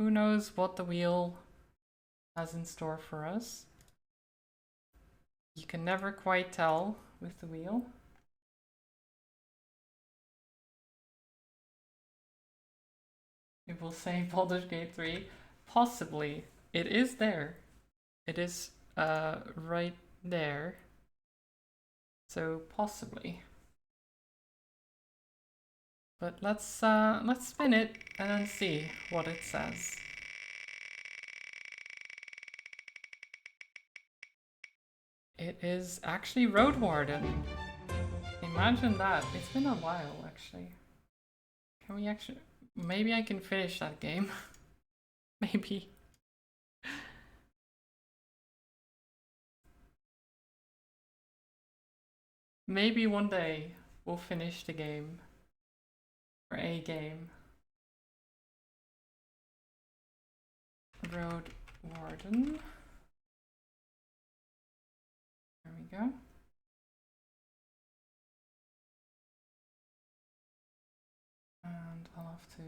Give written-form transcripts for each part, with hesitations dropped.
who knows what the wheel has in store for us. You can never quite tell with the wheel. It will say Baldur's Gate 3. Possibly. It is there. It is right there. So possibly. But let's spin it and then see what it says. It is actually Roadwarden. Imagine that. It's been a while actually. Can we actually... Maybe I can finish that game. Maybe. Maybe one day we'll finish the game. Or a game. Roadwarden. There we go. And I'll have to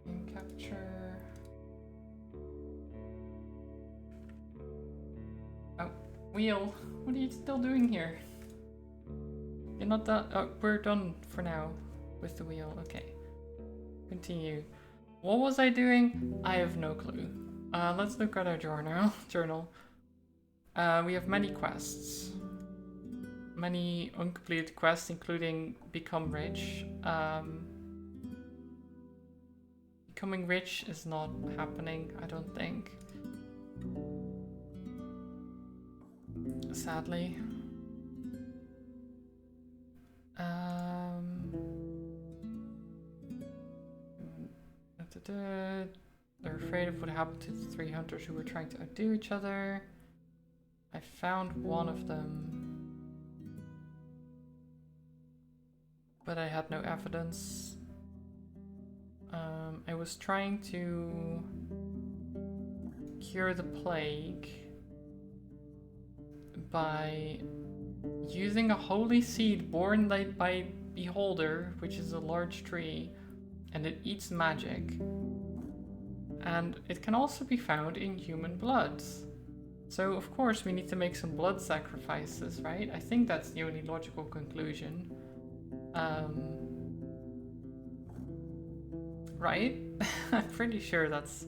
game capture. Oh, wheel. What are you still doing here? You're not done. Oh, we're done for now with the wheel. Okay. Continue. What was I doing? I have no clue. Let's look at our journal. We have many quests. Many uncompleted quests, including Become Rich. Becoming rich is not happening, I don't think. Sadly. They're afraid of what happened to the 3 hunters who were trying to outdo each other. I found one of them, but I had no evidence. I was trying to cure the plague by using a holy seed born by Beholder, which is a large tree, and it eats magic. And it can also be found in human blood. So of course we need to make some blood sacrifices, right? I think that's the only logical conclusion. Right? I'm pretty sure that's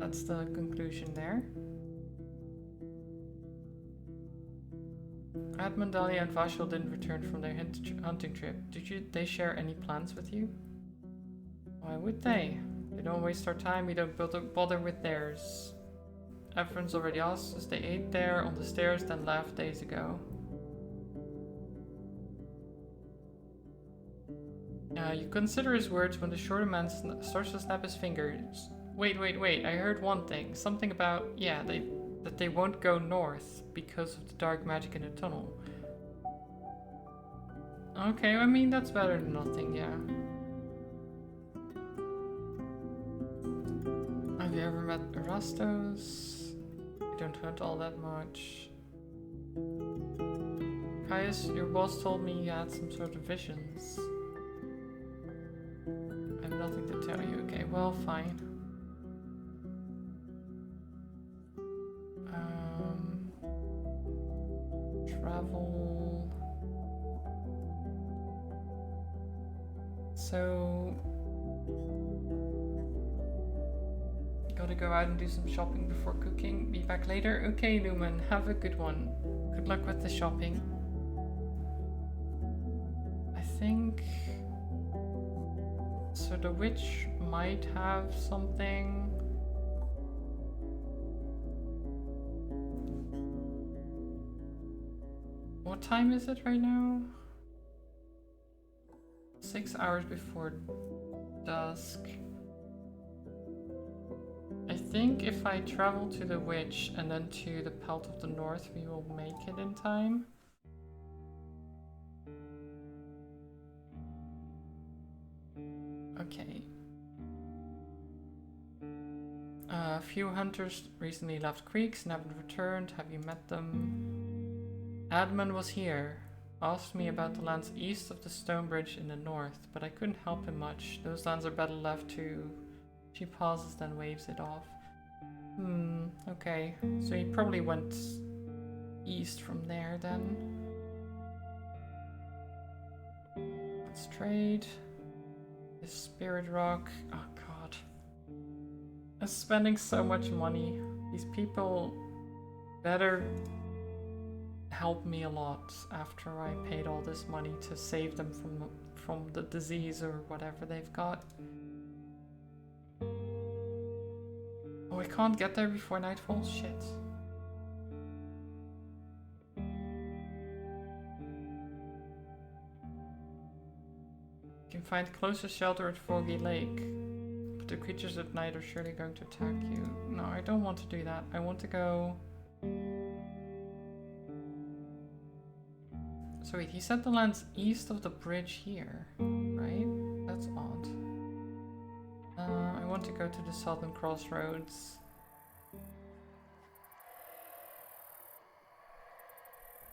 the conclusion there. Admund, Dahlia, and Vashel didn't return from their hunting trip. Did they share any plans with you? Why would they? They don't waste our time, we don't bother with theirs. Everyone's already asked us. They ate there on the stairs, then left days ago. You consider his words when the shorter man starts to snap his fingers. Wait, I heard one thing. Something about, yeah, that they won't go north because of the dark magic in the tunnel. Okay, I mean, that's better than nothing, yeah. Have you ever met Erastos? I don't hunt all that much. Caius, your boss told me you had some sort of visions. I have nothing to tell you. Okay, well, fine. Travel. So... Gotta go out and do some shopping before cooking. Be back later. Okay, Lumen, have a good one. Good luck with the shopping. I think... So the witch might have something. What time is it right now? 6 hours before dusk. I think if I travel to the witch and then to the Pelt of the North, we will make it in time. Okay. A few hunters recently left creeks and haven't returned. Have you met them? Admund was here. asked me about the lands east of the stone bridge in the north, but I couldn't help him much. Those lands are better left to... She pauses, then waves it off. Okay. So he probably went east from there then. Let's trade. This spirit rock. Oh god. I'm spending so much money. These people better help me a lot after I paid all this money to save them from the disease or whatever they've got. Oh, I can't get there before nightfall? Shit. You can find closest shelter at Foggy Lake, but the creatures at night are surely going to attack you. No, I don't want to do that. I want to go... So wait, he said the land's east of the bridge here, right? That's odd. I want to go to the southern crossroads.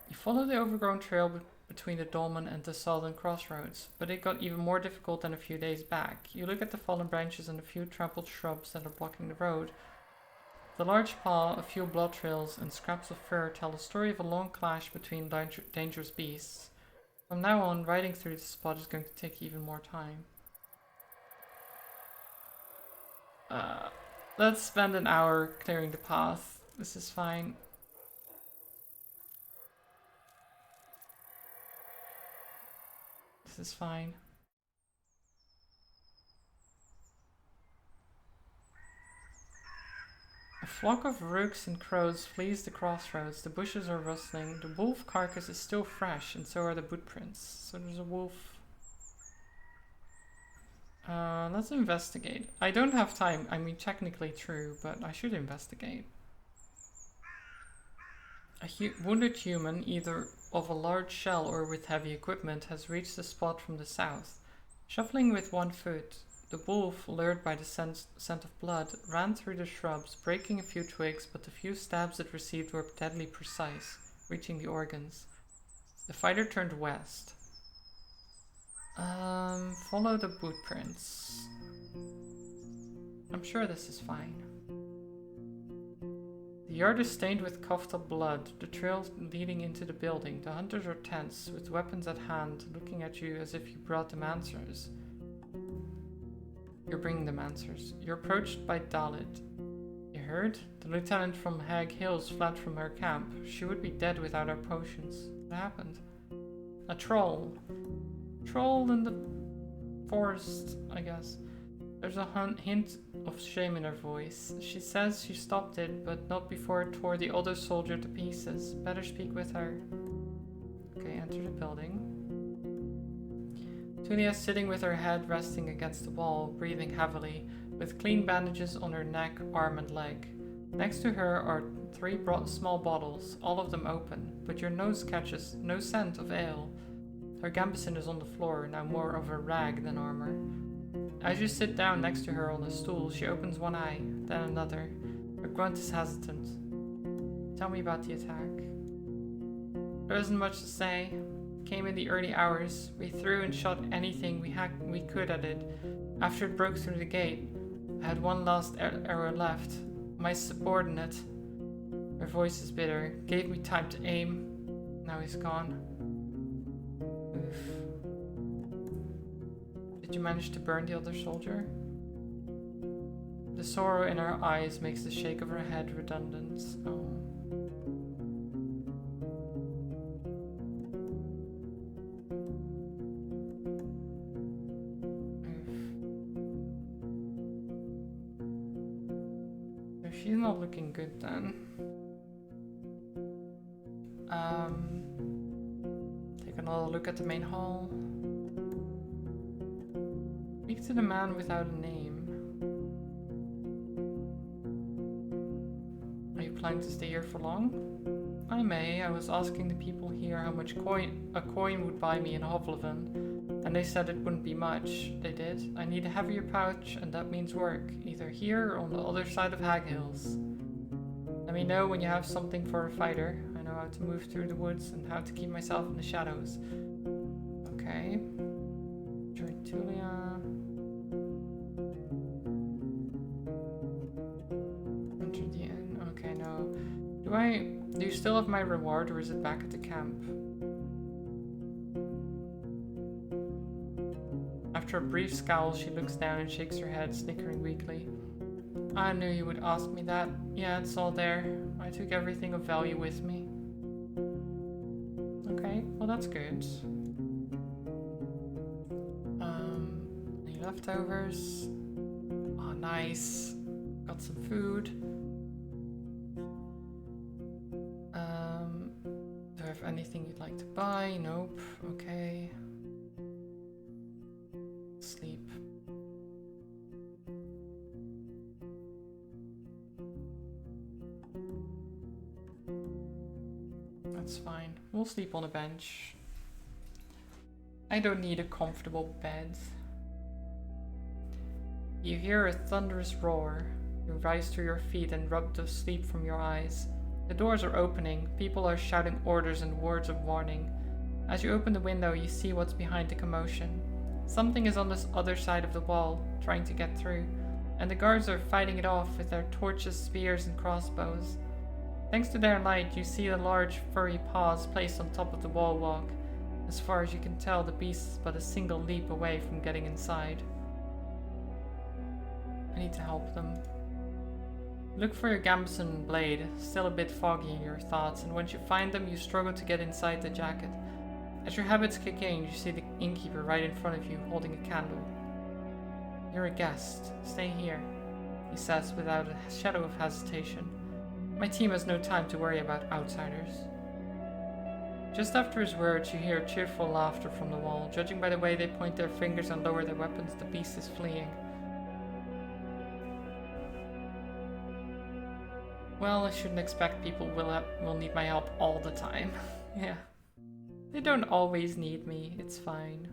You follow the overgrown trail between the dolmen and the southern crossroads, but it got even more difficult than a few days back. You look at the fallen branches and a few trampled shrubs that are blocking the road. The large paw, a few blood trails, and scraps of fur tell the story of a long clash between dangerous beasts. From now on, riding through this spot is going to take even more time. Let's spend an hour clearing the path. This is fine. This is fine. A flock of rooks and crows flees the crossroads. The bushes are rustling. The wolf carcass is still fresh, and so are the boot prints. So there's a wolf. Let's investigate. I don't have time. I mean, technically true, but I should investigate. A wounded human, either of a large shell or with heavy equipment, has reached the spot from the south. Shuffling with one foot, the wolf, lured by the scent of blood, ran through the shrubs, breaking a few twigs, but the few stabs it received were deadly precise, reaching the organs. The fighter turned west. Follow the boot prints. I'm sure this is fine. The yard is stained with coughed up blood, the trail leading into the building. The hunters are tense, with weapons at hand, looking at you as if you brought them answers. You're bringing them answers. You're approached by Dalit. You heard? The lieutenant from Hag Hills fled from her camp. She would be dead without our potions. What happened? A troll. Troll in the forest, I guess. There's a hint of shame in her voice. She says she stopped it, but not before it tore the other soldier to pieces. Better speak with her. Okay, enter the building. Tulia is sitting with her head resting against the wall, breathing heavily, with clean bandages on her neck, arm and leg. Next to her are 3 small bottles, all of them open, but your nose catches no scent of ale. Her gambeson is on the floor, now more of a rag than armor. As you sit down next to her on a stool, she opens one eye, then another. Her grunt is hesitant. Tell me about the attack. There isn't much to say. Came in the early hours. We threw and shot anything we could at it. After it broke through the gate, I had one last arrow left. My subordinate, her voice is bitter, gave me time to aim. Now he's gone. Oof. Did you manage to burn the other soldier? The sorrow in her eyes makes the shake of her head redundant. Oh. She's not looking good then. Take another look at the main hall. Speak to the man without a name. Are you planning to stay here for long? I may. I was asking the people here how much a coin would buy me in Hovleven, and they said it wouldn't be much. They did. I need a heavier pouch, and that means work, either here or on the other side of Hag Hills. Let me know when you have something for a fighter. I know how to move through the woods and how to keep myself in the shadows. Okay. Join Tulia. Enter the inn. Okay, no. Do you still have my reward, or is it back at the camp? After a brief scowl, she looks down and shakes her head, snickering weakly. I knew you would ask me that. Yeah, it's all there. I took everything of value with me. Okay, well that's good. Any leftovers? Oh, nice. Got some food. Do I have anything you'd like to buy? Nope. Okay. Sleep. That's fine. We'll sleep on a bench. I don't need a comfortable bed. You hear a thunderous roar. You rise to your feet and rub the sleep from your eyes. The doors are opening. People are shouting orders and words of warning. As you open the window, you see what's behind the commotion. Something is on this other side of the wall, trying to get through, and the guards are fighting it off with their torches, spears, and crossbows. Thanks to their light, you see a large furry paws placed on top of the wall walk. As far as you can tell, the beast is but a single leap away from getting inside. I need to help them. Look for your gambeson blade, still a bit foggy in your thoughts, and once you find them, you struggle to get inside the jacket. As your habits kick in, you see the innkeeper right in front of you, holding a candle. You're a guest. Stay here, he says without a shadow of hesitation. My team has no time to worry about outsiders. Just after his words, you hear cheerful laughter from the wall. Judging by the way they point their fingers and lower their weapons, the beast is fleeing. Well, I shouldn't expect people will need my help all the time. Yeah. They don't always need me. It's fine.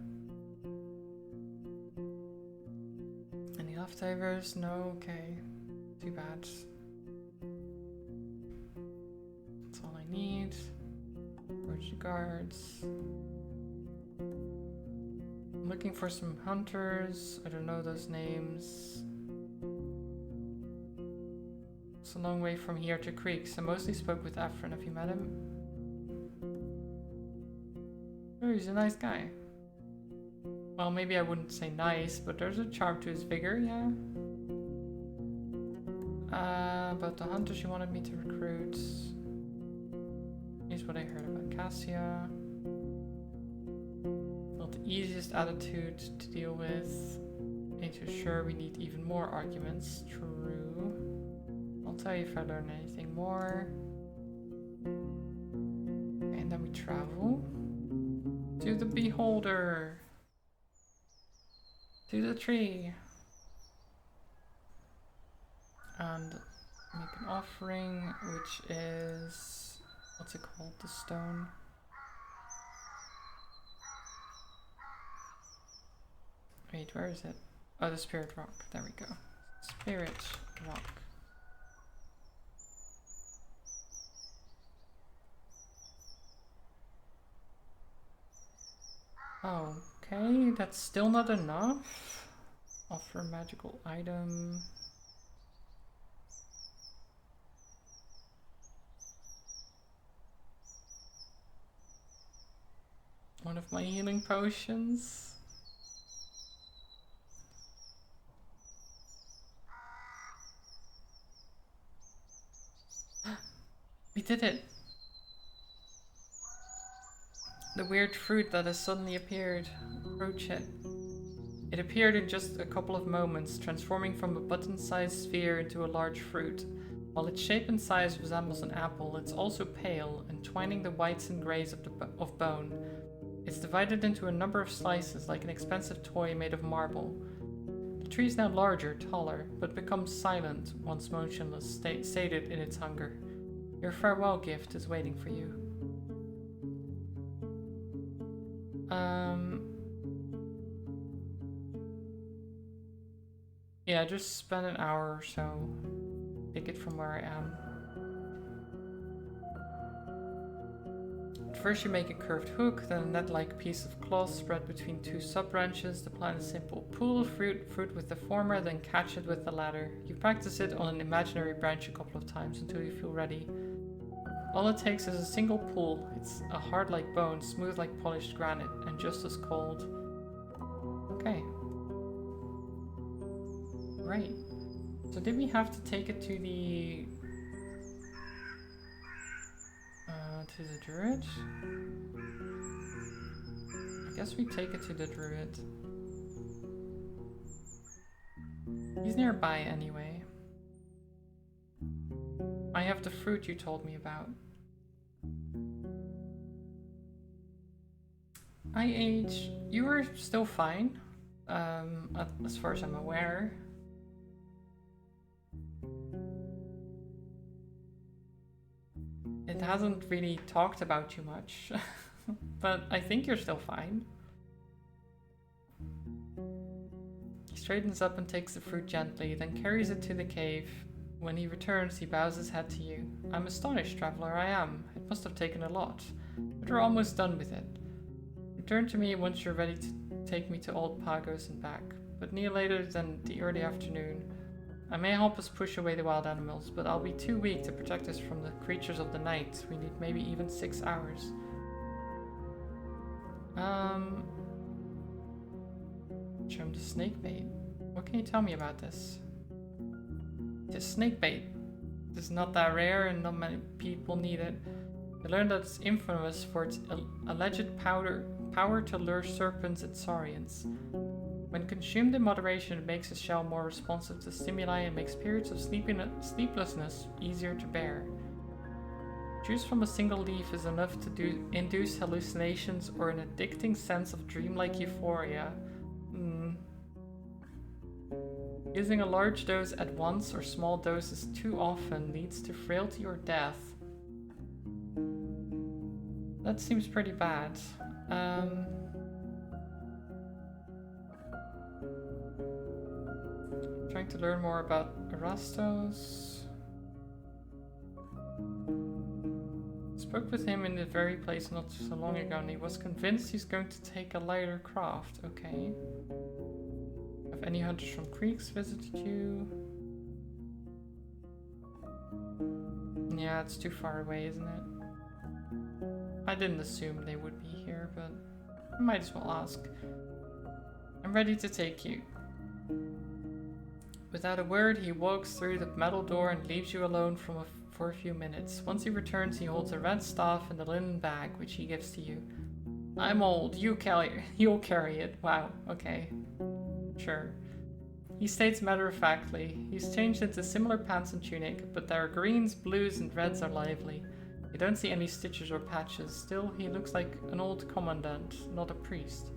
Any leftovers? No? Okay. Too bad. That's all I need. Where's the guards? I'm looking for some hunters. I don't know those names. It's a long way from here to Creeks. I mostly spoke with Efren. Have you met him? Oh, he's a nice guy. Well, maybe I wouldn't say nice, but there's a charm to his vigor, yeah. About the hunters you wanted me to recruit. Here's what I heard about Cassia. Not the easiest attitude to deal with. Ain't too sure we need even more arguments. True. I'll tell you if I learn anything more. And then we travel to the beholder. To the tree. And make an offering, which is... what's it called? The stone. Wait, where is it? Oh, the spirit rock. There we go. Spirit rock. Okay, that's still not enough. Offer magical item. One of my healing potions. We did it! The weird fruit that has suddenly appeared. Approach it. It appeared in just a couple of moments, transforming from a button-sized sphere into a large fruit. While its shape and size resembles an apple, it's also pale, entwining the whites and greys of bone. It's divided into a number of slices like an expensive toy made of marble. The tree is now larger, taller, but becomes silent, once motionless, sated in its hunger. Your farewell gift is waiting for you. Yeah, just spend an hour or so. Pick it from where I am. First you make a curved hook, then a net-like piece of cloth spread between two sub-branches to plant a simple pool of fruit with the former, then catch it with the latter. You practice it on an imaginary branch a couple of times until you feel ready. All it takes is a single pull. It's a hard like bone, smooth like polished granite, and just as cold. Okay. Right. So did we have to take it to the druid? I guess we take it to the druid. He's nearby anyway. I have the fruit you told me about. IH, you were still fine, as far as I'm aware. It hasn't really talked about you much, but I think you're still fine. He straightens up and takes the fruit gently, then carries it to the cave. When he returns, he bows his head to you. I'm astonished, traveler, I am. It must have taken a lot, but we're almost done with it. Return to me once you're ready to take me to Old Pagos and back, but no later than the early afternoon. I may help us push away the wild animals, but I'll be too weak to protect us from the creatures of the night. We need maybe even 6 hours. Show him the snake bait. What can you tell me about this? The snake bait. It's not that rare and not many people need it. I learned that it's infamous for its alleged power to lure serpents and saurians. When consumed in moderation, it makes the shell more responsive to stimuli and makes periods of sleeplessness easier to bear. Juice from a single leaf is enough to induce hallucinations or an addicting sense of dreamlike euphoria. Using a large dose at once or small doses too often leads to frailty or death. That seems pretty bad. Trying to learn more about Erastos. Spoke with him in the very place not so long ago and he was convinced he's going to take a lighter craft. Okay. Have any hunters from creeks visited you? Yeah, it's too far away, isn't it? I didn't assume they would be here, but I might as well ask. I'm ready to take you. Without a word, he walks through the metal door and leaves you alone for a few minutes. Once he returns, he holds a red staff and a linen bag, which he gives to you. I'm old, you'll carry it. Wow, okay. Sure. He states matter-of-factly. He's changed into similar pants and tunic, but their greens, blues, and reds are lively. You don't see any stitches or patches. Still, he looks like an old commandant, not a priest.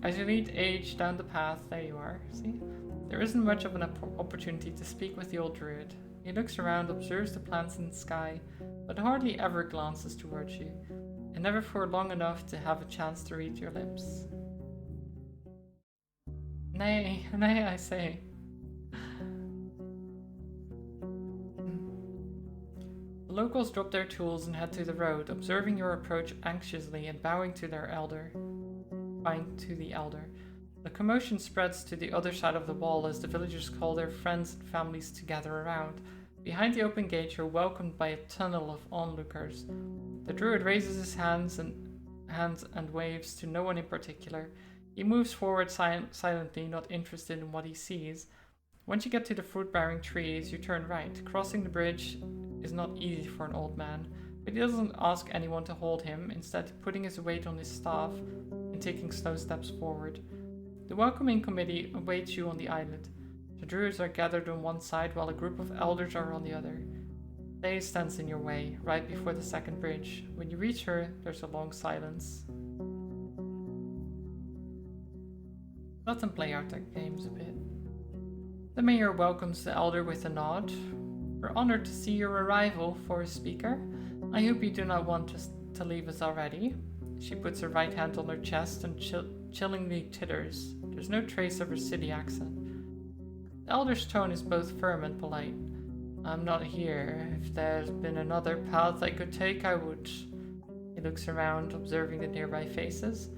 As you lead Age down the path, there you are, see? There isn't much of an opportunity to speak with the old druid. He looks around, observes the plants in the sky, but hardly ever glances towards you, and never for long enough to have a chance to read your lips. Nay, nay, I say. The locals drop their tools and head to the road, observing your approach anxiously and bowing to the elder. The commotion spreads to the other side of the wall as the villagers call their friends and families to gather around. Behind the open gate, you're welcomed by a tunnel of onlookers. The druid raises his hands and waves to no one in particular. He moves forward silently, not interested in what he sees. Once you get to the fruit-bearing trees, you turn right. Crossing the bridge is not easy for an old man, but he doesn't ask anyone to hold him, instead putting his weight on his staff and taking slow steps forward. The welcoming committee awaits you on the island. The druids are gathered on one side while a group of elders are on the other. They stands in your way, right before the second bridge. When you reach her, there's a long silence. Let them play out their games a bit. The mayor welcomes the elder with a nod. We're honored to see your arrival, for a speaker. I hope you do not want us to leave us already. She puts her right hand on her chest and chillingly titters. There's no trace of her city accent. The elder's tone is both firm and polite. I'm not here. If there's been another path I could take, I would. He He looks around, observing the nearby faces.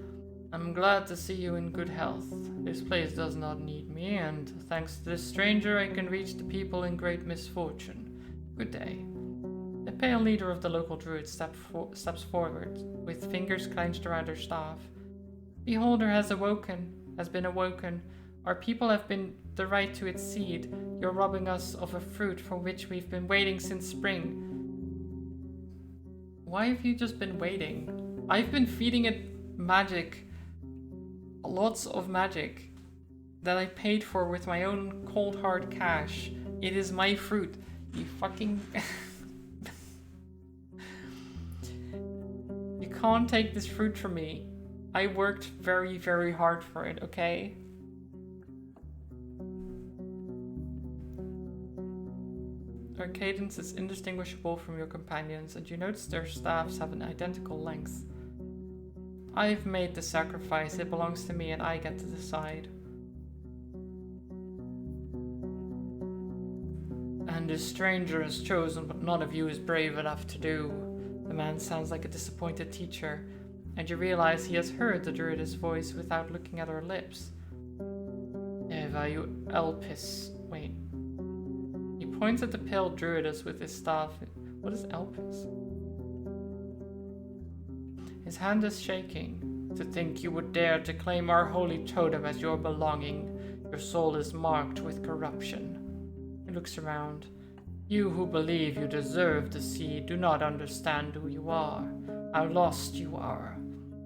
I'm glad to see you in good health. This place does not need me, and thanks to this stranger I can reach the people in great misfortune. Good day. The pale leader of the local druids steps forward, with fingers clenched around her staff. Beholder has been awoken. Our people have been the right to its seed. You're robbing us of a fruit for which we've been waiting since spring. Why have you just been waiting? I've been feeding it magic. Lots of magic. That I paid for with my own cold hard cash. It is my fruit. You fucking... You can't take this fruit from me. I worked very, very hard for it, okay? Their cadence is indistinguishable from your companions, and you notice their staffs have an identical length. I've made the sacrifice, it belongs to me, and I get to decide. And this stranger has chosen what none of you is brave enough to do. The man sounds like a disappointed teacher, and you realize he has heard the druidess voice without looking at her lips. Eva, you Elpis. Wait. He points at the pale druidess with his staff. What is Elpis? His hand is shaking. To think you would dare to claim our holy totem as your belonging. Your soul is marked with corruption. He looks around. You who believe you deserve the seed do not understand who you are, how lost you are.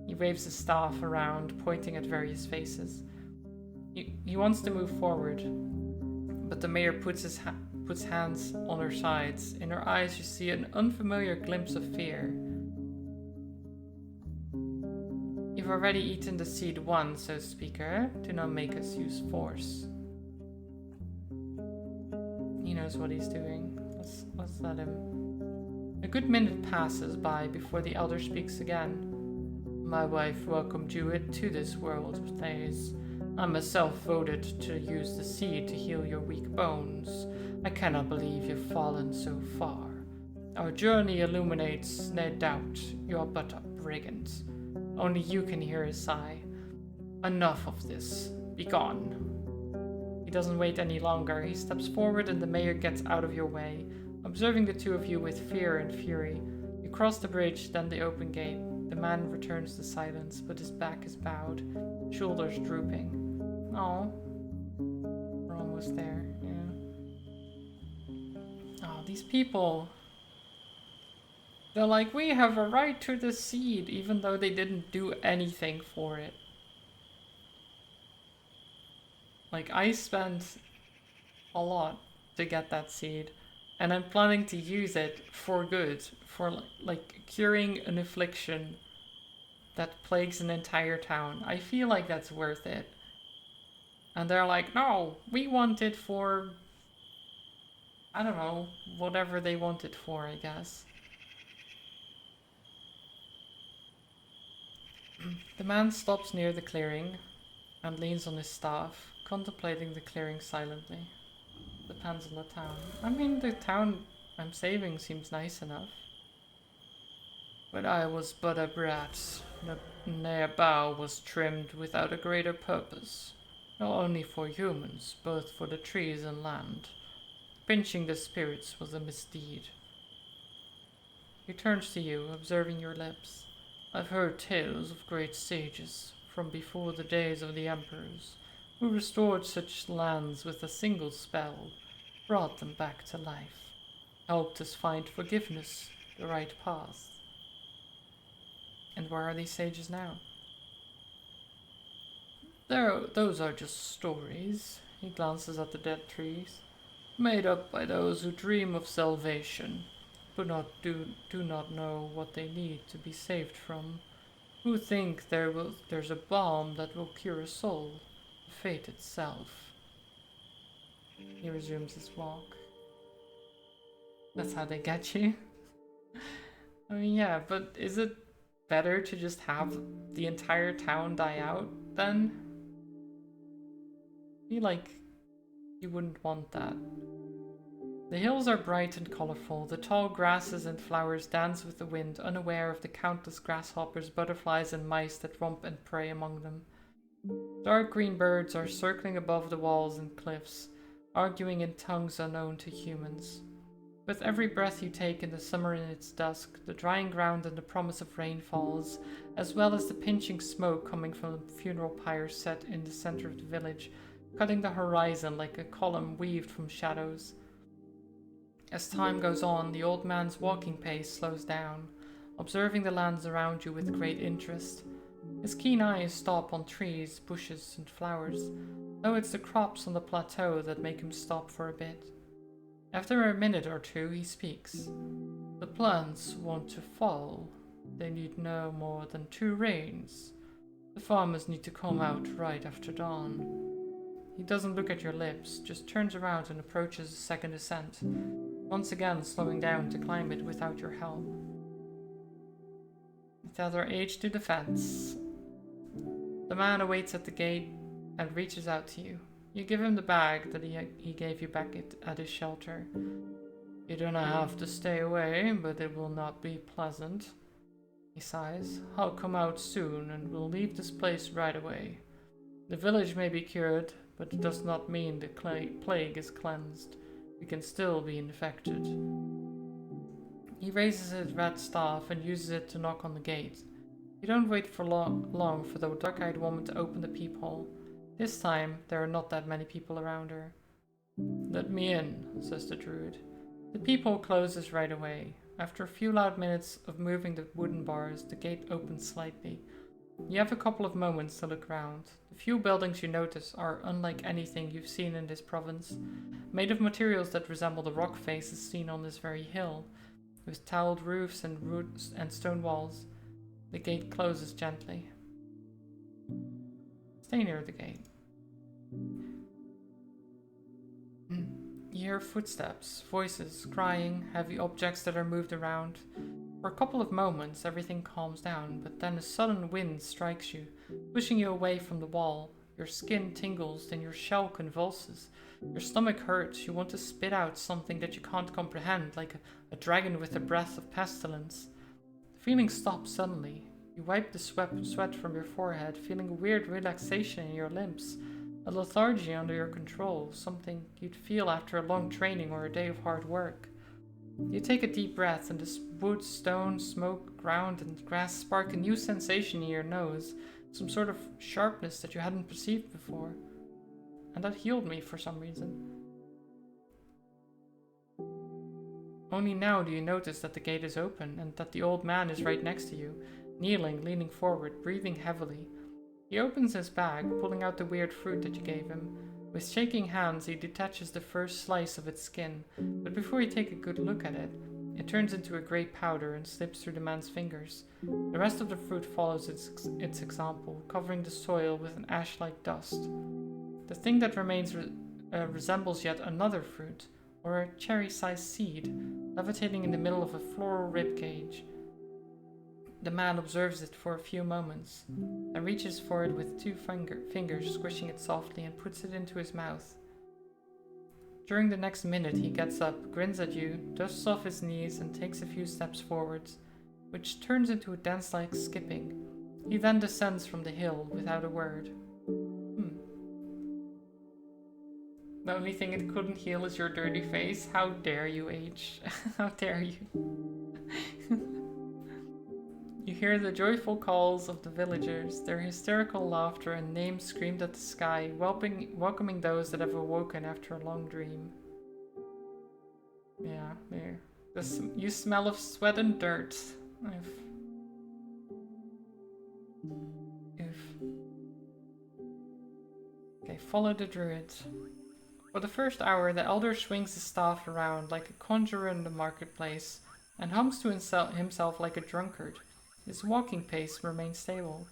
He waves his staff around, pointing at various faces. He wants to move forward, but the mayor puts hands on her sides. In her eyes you see an unfamiliar glimpse of fear. You've already eaten the seed once, O speaker. Do not make us use force. He knows what he's doing. Let's let him. A good minute passes by before the elder speaks again. My wife welcomed you to this world, Blaze. I myself voted to use the seed to heal your weak bones. I cannot believe you've fallen so far. Our journey illuminates, no doubt, you are but a brigand. Only you can hear his sigh. Enough of this. Be gone. He doesn't wait any longer. He steps forward and the mayor gets out of your way, observing the two of you with fear and fury. You cross the bridge, then the open gate. The man returns to silence, but his back is bowed, shoulders drooping. Oh, we're almost there, yeah. Oh, these people. They're like, we have a right to the seed, even though they didn't do anything for it. Like, I spent a lot to get that seed, and I'm planning to use it for good, for like curing an affliction that plagues an entire town. I feel like that's worth it. And they're like, no, we want it for, I don't know, whatever they want it for, I guess. The man stops near the clearing and leans on his staff, contemplating the clearing silently. Depends on the town. I mean, the town I'm saving seems nice enough. But I was but a brat. Their bough was trimmed without a greater purpose. Not only for humans, both for the trees and land. Pinching the spirits was a misdeed. He turns to you, observing your lips. I've heard tales of great sages, from before the days of the emperors, who restored such lands with a single spell, brought them back to life, helped us find forgiveness, the right path. And where are these sages now? Those are just stories. He glances at the dead trees, made up by those who dream of salvation, but do not know what they need to be saved from, who think there's a balm that will cure a soul, fate itself. He resumes his walk. That's how they get you. I mean, yeah, but is it better to just have the entire town die out then? I feel like you wouldn't want that. The hills are bright and colourful. The tall grasses and flowers dance with the wind, unaware of the countless grasshoppers, butterflies, and mice that romp and prey among them. Dark green birds are circling above the walls and cliffs, arguing in tongues unknown to humans. With every breath you take in the summer in its dusk, the drying ground and the promise of rainfalls, as well as the pinching smoke coming from the funeral pyre set in the center of the village, cutting the horizon like a column weaved from shadows. As time goes on, the old man's walking pace slows down, observing the lands around you with great interest. His keen eyes stop on trees, bushes, and flowers, though it's the crops on the plateau that make him stop for a bit. After a minute or two, he speaks. The plants want to fall. They need no more than 2 rains. The farmers need to come out right after dawn. He doesn't look at your lips, just turns around and approaches the second ascent, once again slowing down to climb it without your help. You tether H to the fence. The man awaits at the gate and reaches out to you. You give him the bag that he gave you back at his shelter. You don't have to stay away, but it will not be pleasant. He sighs. I'll come out soon and we'll leave this place right away. The village may be cured, but it does not mean the plague is cleansed. We can still be infected. He raises his red staff and uses it to knock on the gate. You don't wait for long for the dark-eyed woman to open the peephole. This time, there are not that many people around her. Let me in, says the druid. The peephole closes right away. After a few loud minutes of moving the wooden bars, the gate opens slightly. You have a couple of moments to look around. The few buildings you notice are unlike anything you've seen in this province, made of materials that resemble the rock faces seen on this very hill, with tiled roofs and stone walls. The gate closes gently. Stay near the gate. You hear footsteps, voices, crying, heavy objects that are moved around. For a couple of moments, everything calms down, but then a sudden wind strikes you, pushing you away from the wall. Your skin tingles, then your shell convulses. Your stomach hurts, you want to spit out something that you can't comprehend, like a dragon with a breath of pestilence. The feeling stops suddenly. You wipe the sweat from your forehead, feeling a weird relaxation in your limbs, a lethargy under your control, something you'd feel after a long training or a day of hard work. You take a deep breath, and the wood, stone, smoke, ground, and grass spark a new sensation in your nose, some sort of sharpness that you hadn't perceived before. And that healed me for some reason. Only now do you notice that the gate is open, and that the old man is right next to you, kneeling, leaning forward, breathing heavily. He opens his bag, pulling out the weird fruit that you gave him. With shaking hands, he detaches the first slice of its skin, but before you take a good look at it, it turns into a grey powder and slips through the man's fingers. The rest of the fruit follows its example, covering the soil with an ash-like dust. The thing that remains resembles yet another fruit, or a cherry-sized seed, levitating in the middle of a floral ribcage. The man observes it for a few moments, then reaches for it with 2 fingers, squishing it softly, and puts it into his mouth. During the next minute, he gets up, grins at you, dusts off his knees, and takes a few steps forwards, which turns into a dance-like skipping. He then descends from the hill without a word. The only thing it couldn't heal is your dirty face. How dare you, H? How dare you? You hear the joyful calls of the villagers, their hysterical laughter and names screamed at the sky, welcoming those that have awoken after a long dream. Yeah, there. You smell of sweat and dirt. Okay, follow the druid. For the first hour, the elder swings his staff around like a conjurer in the marketplace and hums to himself like a drunkard. His walking pace remains stable.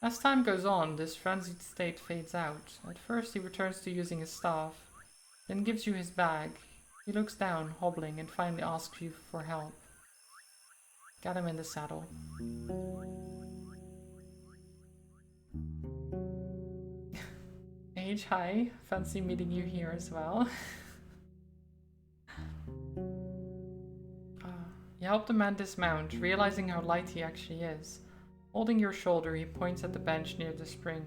As time goes on, this frenzied state fades out. At first he returns to using his staff, then gives you his bag. He looks down, hobbling, and finally asks you for help. Get him in the saddle. H, hi. Fancy meeting you here as well. You help the man dismount, realizing how light he actually is. Holding your shoulder, he points at the bench near the spring.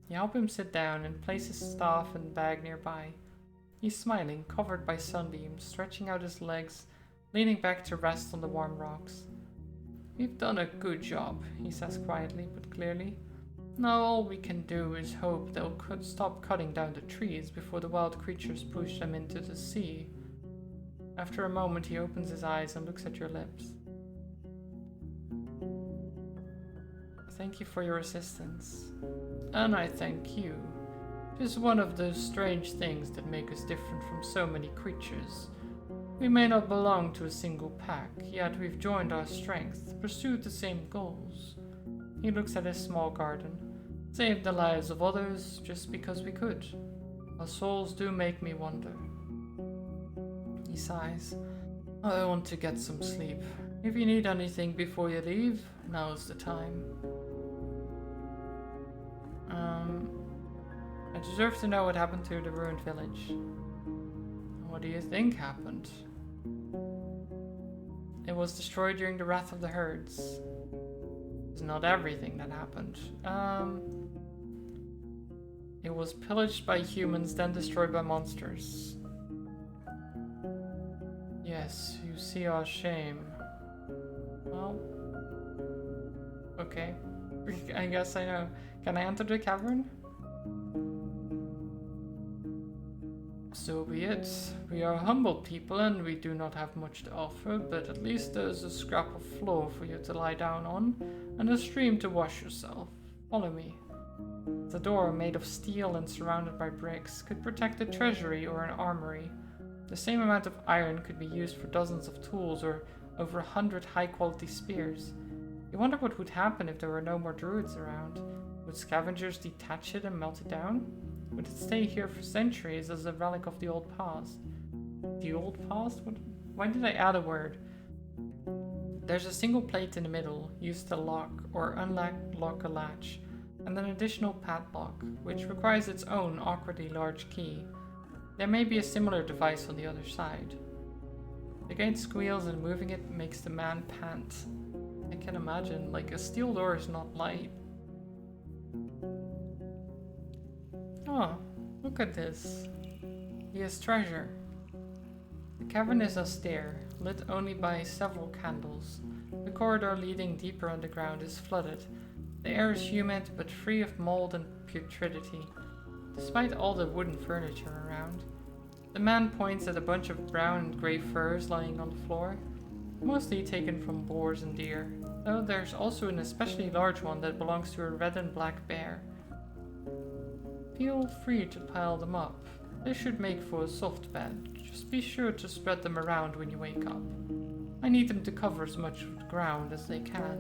You help him sit down and place his staff and bag nearby. He's smiling, covered by sunbeams, stretching out his legs, leaning back to rest on the warm rocks. "We've done a good job," he says quietly but clearly. "Now all we can do is hope they'll stop cutting down the trees before the wild creatures push them into the sea." After a moment, he opens his eyes and looks at your lips. "Thank you for your assistance." "And I thank you. It is one of those strange things that make us different from so many creatures. We may not belong to a single pack, yet we've joined our strength, pursued the same goals." He looks at his small garden. "Saved the lives of others just because we could. Our souls do make me wonder." He sighs. "I want to get some sleep. If you need anything before you leave, now's the time." I deserve to know what happened to the ruined village. What do you think happened? It was destroyed during the Wrath of the Herds. It's not everything that happened. It was pillaged by humans, then destroyed by monsters. Yes, you see our shame. Well, okay. I guess I know. Can I enter the cavern? So be it. We are humble people and we do not have much to offer, but at least there's a scrap of floor for you to lie down on, and a stream to wash yourself. Follow me. The door, made of steel and surrounded by bricks, could protect a treasury or an armory. The same amount of iron could be used for dozens of tools or over 100 high-quality spears. You wonder what would happen if there were no more druids around. Would scavengers detach it and melt it down? Would it stay here for centuries as a relic of the old past? The old past? Why did I add a word? There's a single plate in the middle, used to lock or unlock a latch, and an additional padlock, which requires its own awkwardly large key. There may be a similar device on the other side. The gate squeals and moving it makes the man pant. I can imagine, like, a steel door is not light. Oh, look at this. He has treasure. The cavern is austere, lit only by several candles. The corridor leading deeper underground is flooded. The air is humid but free of mold and putridity, despite all the wooden furniture around. The man points at a bunch of brown and grey furs lying on the floor, mostly taken from boars and deer, though there's also an especially large one that belongs to a red and black bear. Feel free to pile them up. This should make for a soft bed. Just be sure to spread them around when you wake up. I need them to cover as much ground as they can.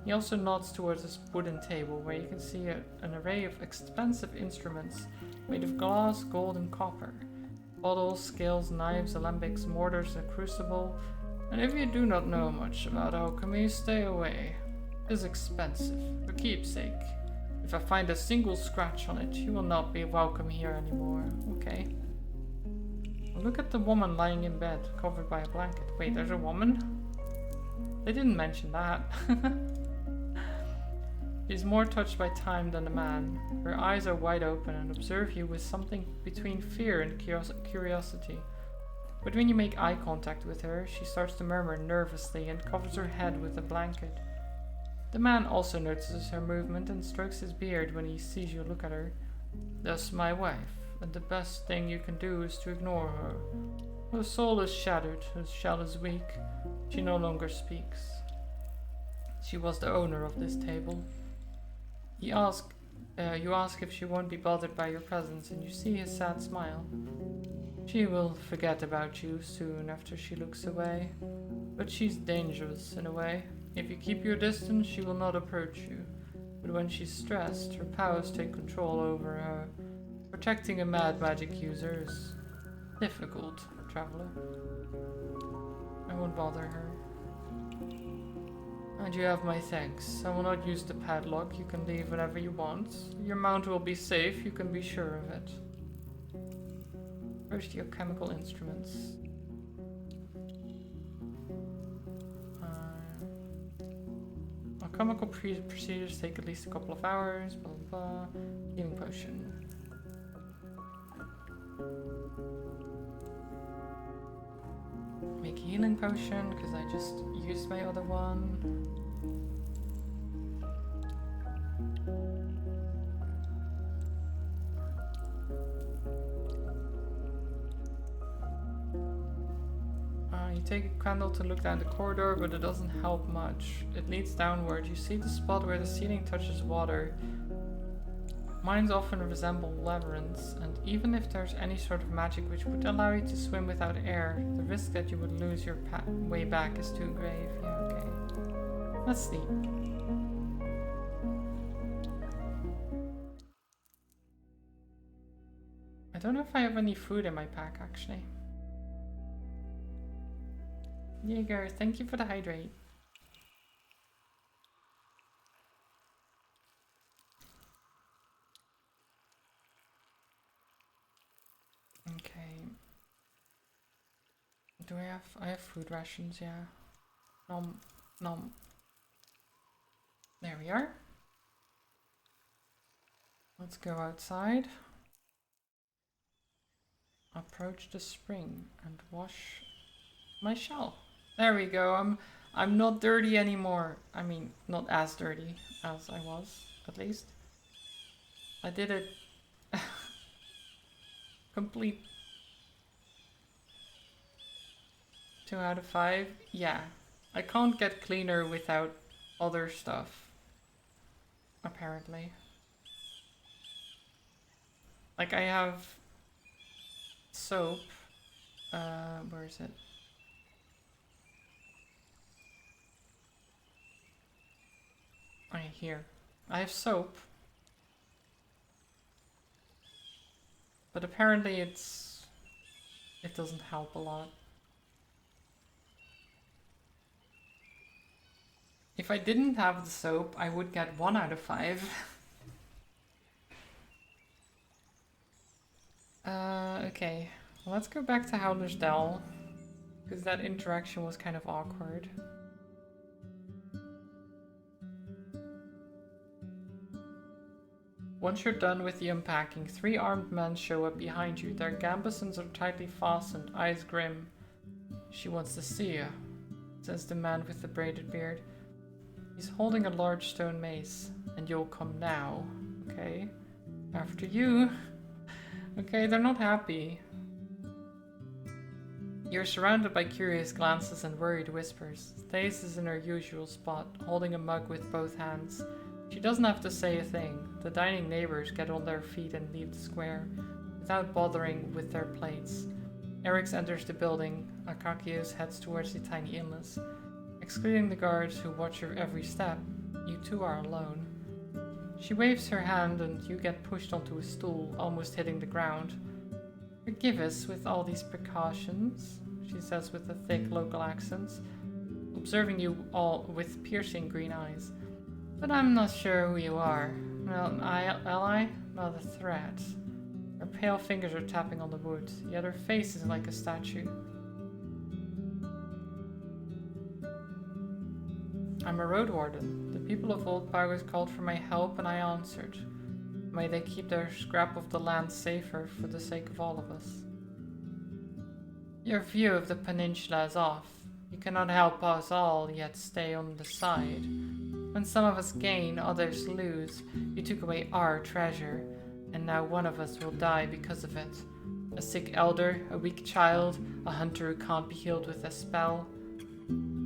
He also nods towards his wooden table where you can see an array of expensive instruments made of glass, gold, and copper. Bottles, scales, knives, alembics, mortars, a crucible. And if you do not know much about alchemy, stay away. It is expensive, a keepsake. If I find a single scratch on it, you will not be welcome here anymore. Okay. Look at the woman lying in bed, covered by a blanket. Wait, there's a woman? They didn't mention that. She's more touched by time than the man. Her eyes are wide open and observe you with something between fear and curiosity. But when you make eye contact with her, she starts to murmur nervously and covers her head with a blanket. The man also notices her movement and strokes his beard when he sees you look at her. That's my wife, and the best thing you can do is to ignore her. Her soul is shattered, her shell is weak. She no longer speaks. She was the owner of this table. You ask if she won't be bothered by your presence, and you see his sad smile. She will forget about you soon after she looks away, but she's dangerous in a way. If you keep your distance, she will not approach you, but when she's stressed, her powers take control over her. Protecting a mad magic user is difficult, traveler. I won't bother her. And you have my thanks. I will not use the padlock. You can leave whenever you want. Your mount will be safe, you can be sure of it. First, your chemical instruments. Chemical procedures take at least a couple of hours, blah blah blah. Healing potion. Make a healing potion, because I just used my other one. You take a candle to look down the corridor, but it doesn't help much. It leads downward. You see the spot where the ceiling touches water. Mines often resemble labyrinths, and even if there's any sort of magic which would allow you to swim without air, the risk that you would lose your way back is too grave. Yeah, okay. Let's see. I don't know if I have any food in my pack, actually. Jaeger, thank you for the hydrate. Okay. Do I have food rations, yeah. Nom, nom. There we are. Let's go outside. Approach the spring and wash my shell. There we go. I'm not dirty anymore. I mean, not as dirty as I was, at least. I did it. Complete 2 out of 5. Yeah. I can't get cleaner without other stuff. Apparently. Like I have soap. Where is it? Here. I have soap. But apparently it doesn't help a lot. If I didn't have the soap, I would get 1 out of 5. Okay. Well, let's go back to Howler's Dell. Because that interaction was kind of awkward. Once you're done with the unpacking, 3 armed men show up behind you. Their gambesons are tightly fastened, eyes grim. She wants to see you, says the man with the braided beard. He's holding a large stone mace, and you'll come now, okay? After you. Okay, they're not happy. You're surrounded by curious glances and worried whispers. Thace is in her usual spot, holding a mug with both hands. She doesn't have to say a thing. The dining neighbors get on their feet and leave the square, without bothering with their plates. Erix enters the building. Akakios heads towards the tiny inlet. Excluding the guards who watch her every step, you two are alone. She waves her hand and you get pushed onto a stool, almost hitting the ground. Forgive us with all these precautions, she says with a thick local accent, observing you all with piercing green eyes. But I'm not sure who you are. Well, ally? Not a threat. Her pale fingers are tapping on the wood, yet her face is like a statue. I'm a Roadwarden. The people of Old Powers called for my help and I answered. May they keep their scrap of the land safer for the sake of all of us. Your view of the peninsula is off. You cannot help us all, yet stay on the side. When some of us gain, others lose. You took away our treasure, and now one of us will die because of it. A sick elder, a weak child, a hunter who can't be healed with a spell.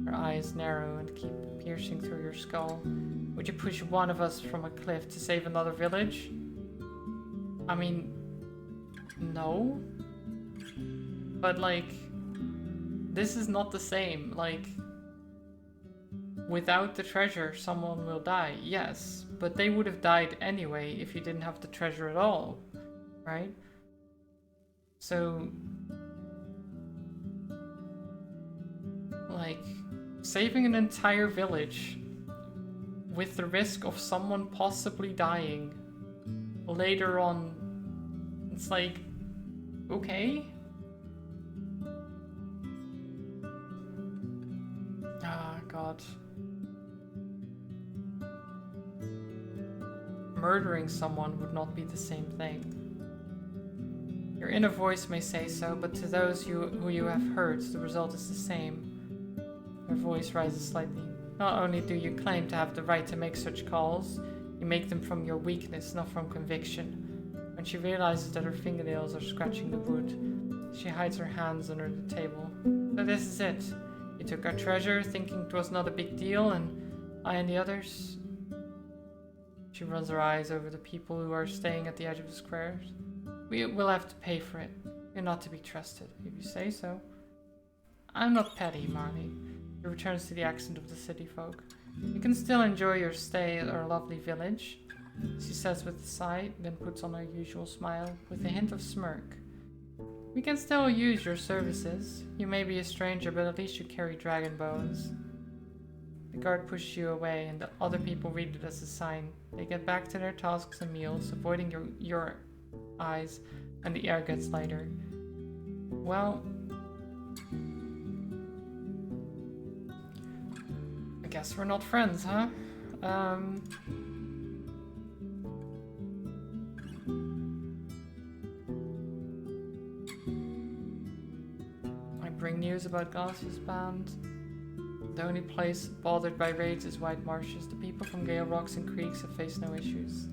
Her eyes narrow and keep piercing through your skull. Would you push one of us from a cliff to save another village? I mean, no. But like, this is not the same. Like, without the treasure, someone will die, yes. But they would have died anyway if you didn't have the treasure at all, right? So, like, saving an entire village with the risk of someone possibly dying later on, it's like, okay. Ah, God. murdering someone would not be the same thing. Your inner voice may say so, but to those who you have hurt, the result is the same. Her voice rises slightly. Not only do you claim to have the right to make such calls, you make them from your weakness, not from conviction. When she realizes that her fingernails are scratching the wood, she hides her hands under the table. So this is it. You took our treasure, thinking it was not a big deal, and I and the others... She runs her eyes over the people who are staying at the edge of the squares. We will have to pay for it. You're not to be trusted, if you say so. I'm not petty, Marley. She returns to the accent of the city folk. You can still enjoy your stay at our lovely village, she says with a sigh, then puts on her usual smile, with a hint of smirk. We can still use your services. You may be a stranger, but at least you carry dragon bones. The guard pushes you away, and the other people read it as a sign. They get back to their tasks and meals, avoiding your eyes, and the air gets lighter. Well, I guess we're not friends, huh? I bring news about Glacia's band. The only place bothered by raids is White Marshes. The people from Gale Rocks and Creeks have faced no issues.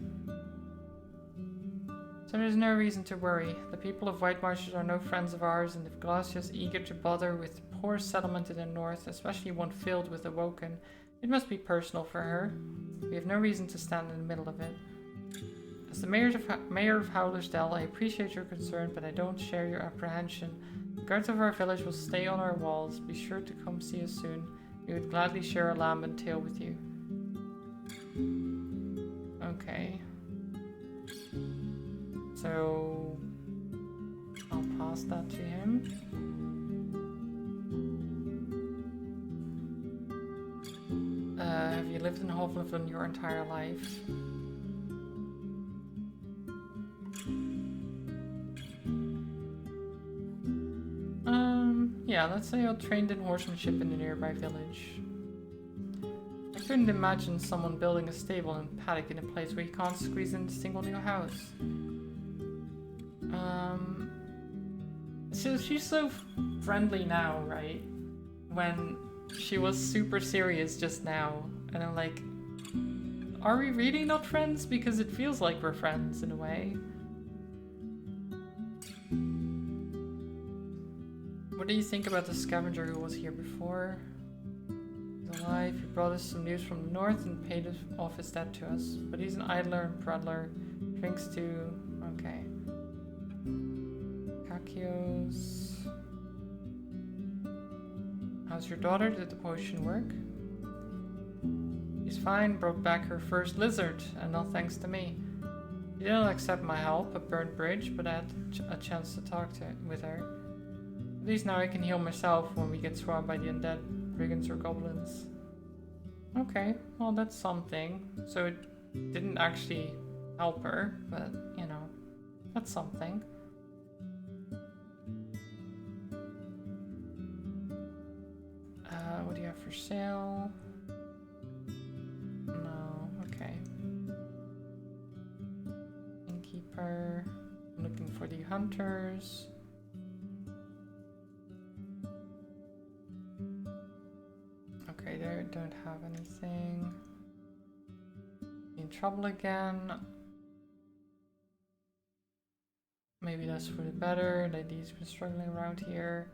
So there's no reason to worry. The people of White Marshes are no friends of ours, and if Glacia's eager to bother with the poor settlement in the north, especially one filled with the Woken, it must be personal for her. We have no reason to stand in the middle of it. As the mayor of Howler's Dell, I appreciate your concern, but I don't share your apprehension. The guards of our village will stay on our walls. Be sure to come see us soon. We would gladly share a lamb and tail with you. Okay. So I'll pass that to him. Have you lived in Hovlefin your entire life? Yeah, let's say you're trained in horsemanship in the nearby village. I couldn't imagine someone building a stable and paddock in a place where you can't squeeze in a single new house. So she's so friendly now, right? When she was super serious just now. And I'm like, are we really not friends? Because it feels like we're friends in a way. What do you think about the scavenger who was here before? He's alive. He brought us some news from the north and paid off his debt to us. But he's an idler and prattler. Drinks too. Okay. Kakios. How's your daughter? Did the potion work? She's fine. Brought back her first lizard, and not thanks to me. She didn't accept my help at Burnt Bridge, but I had a chance to talk with her. At least now I can heal myself when we get swarmed by the undead brigands or goblins. Okay, well that's something. So it didn't actually help her, but you know, that's something. What do you have for sale? No, okay. Innkeeper. I'm looking for the hunters. Okay, they don't have anything. In trouble again. Maybe that's for the better. Lady's been struggling around here.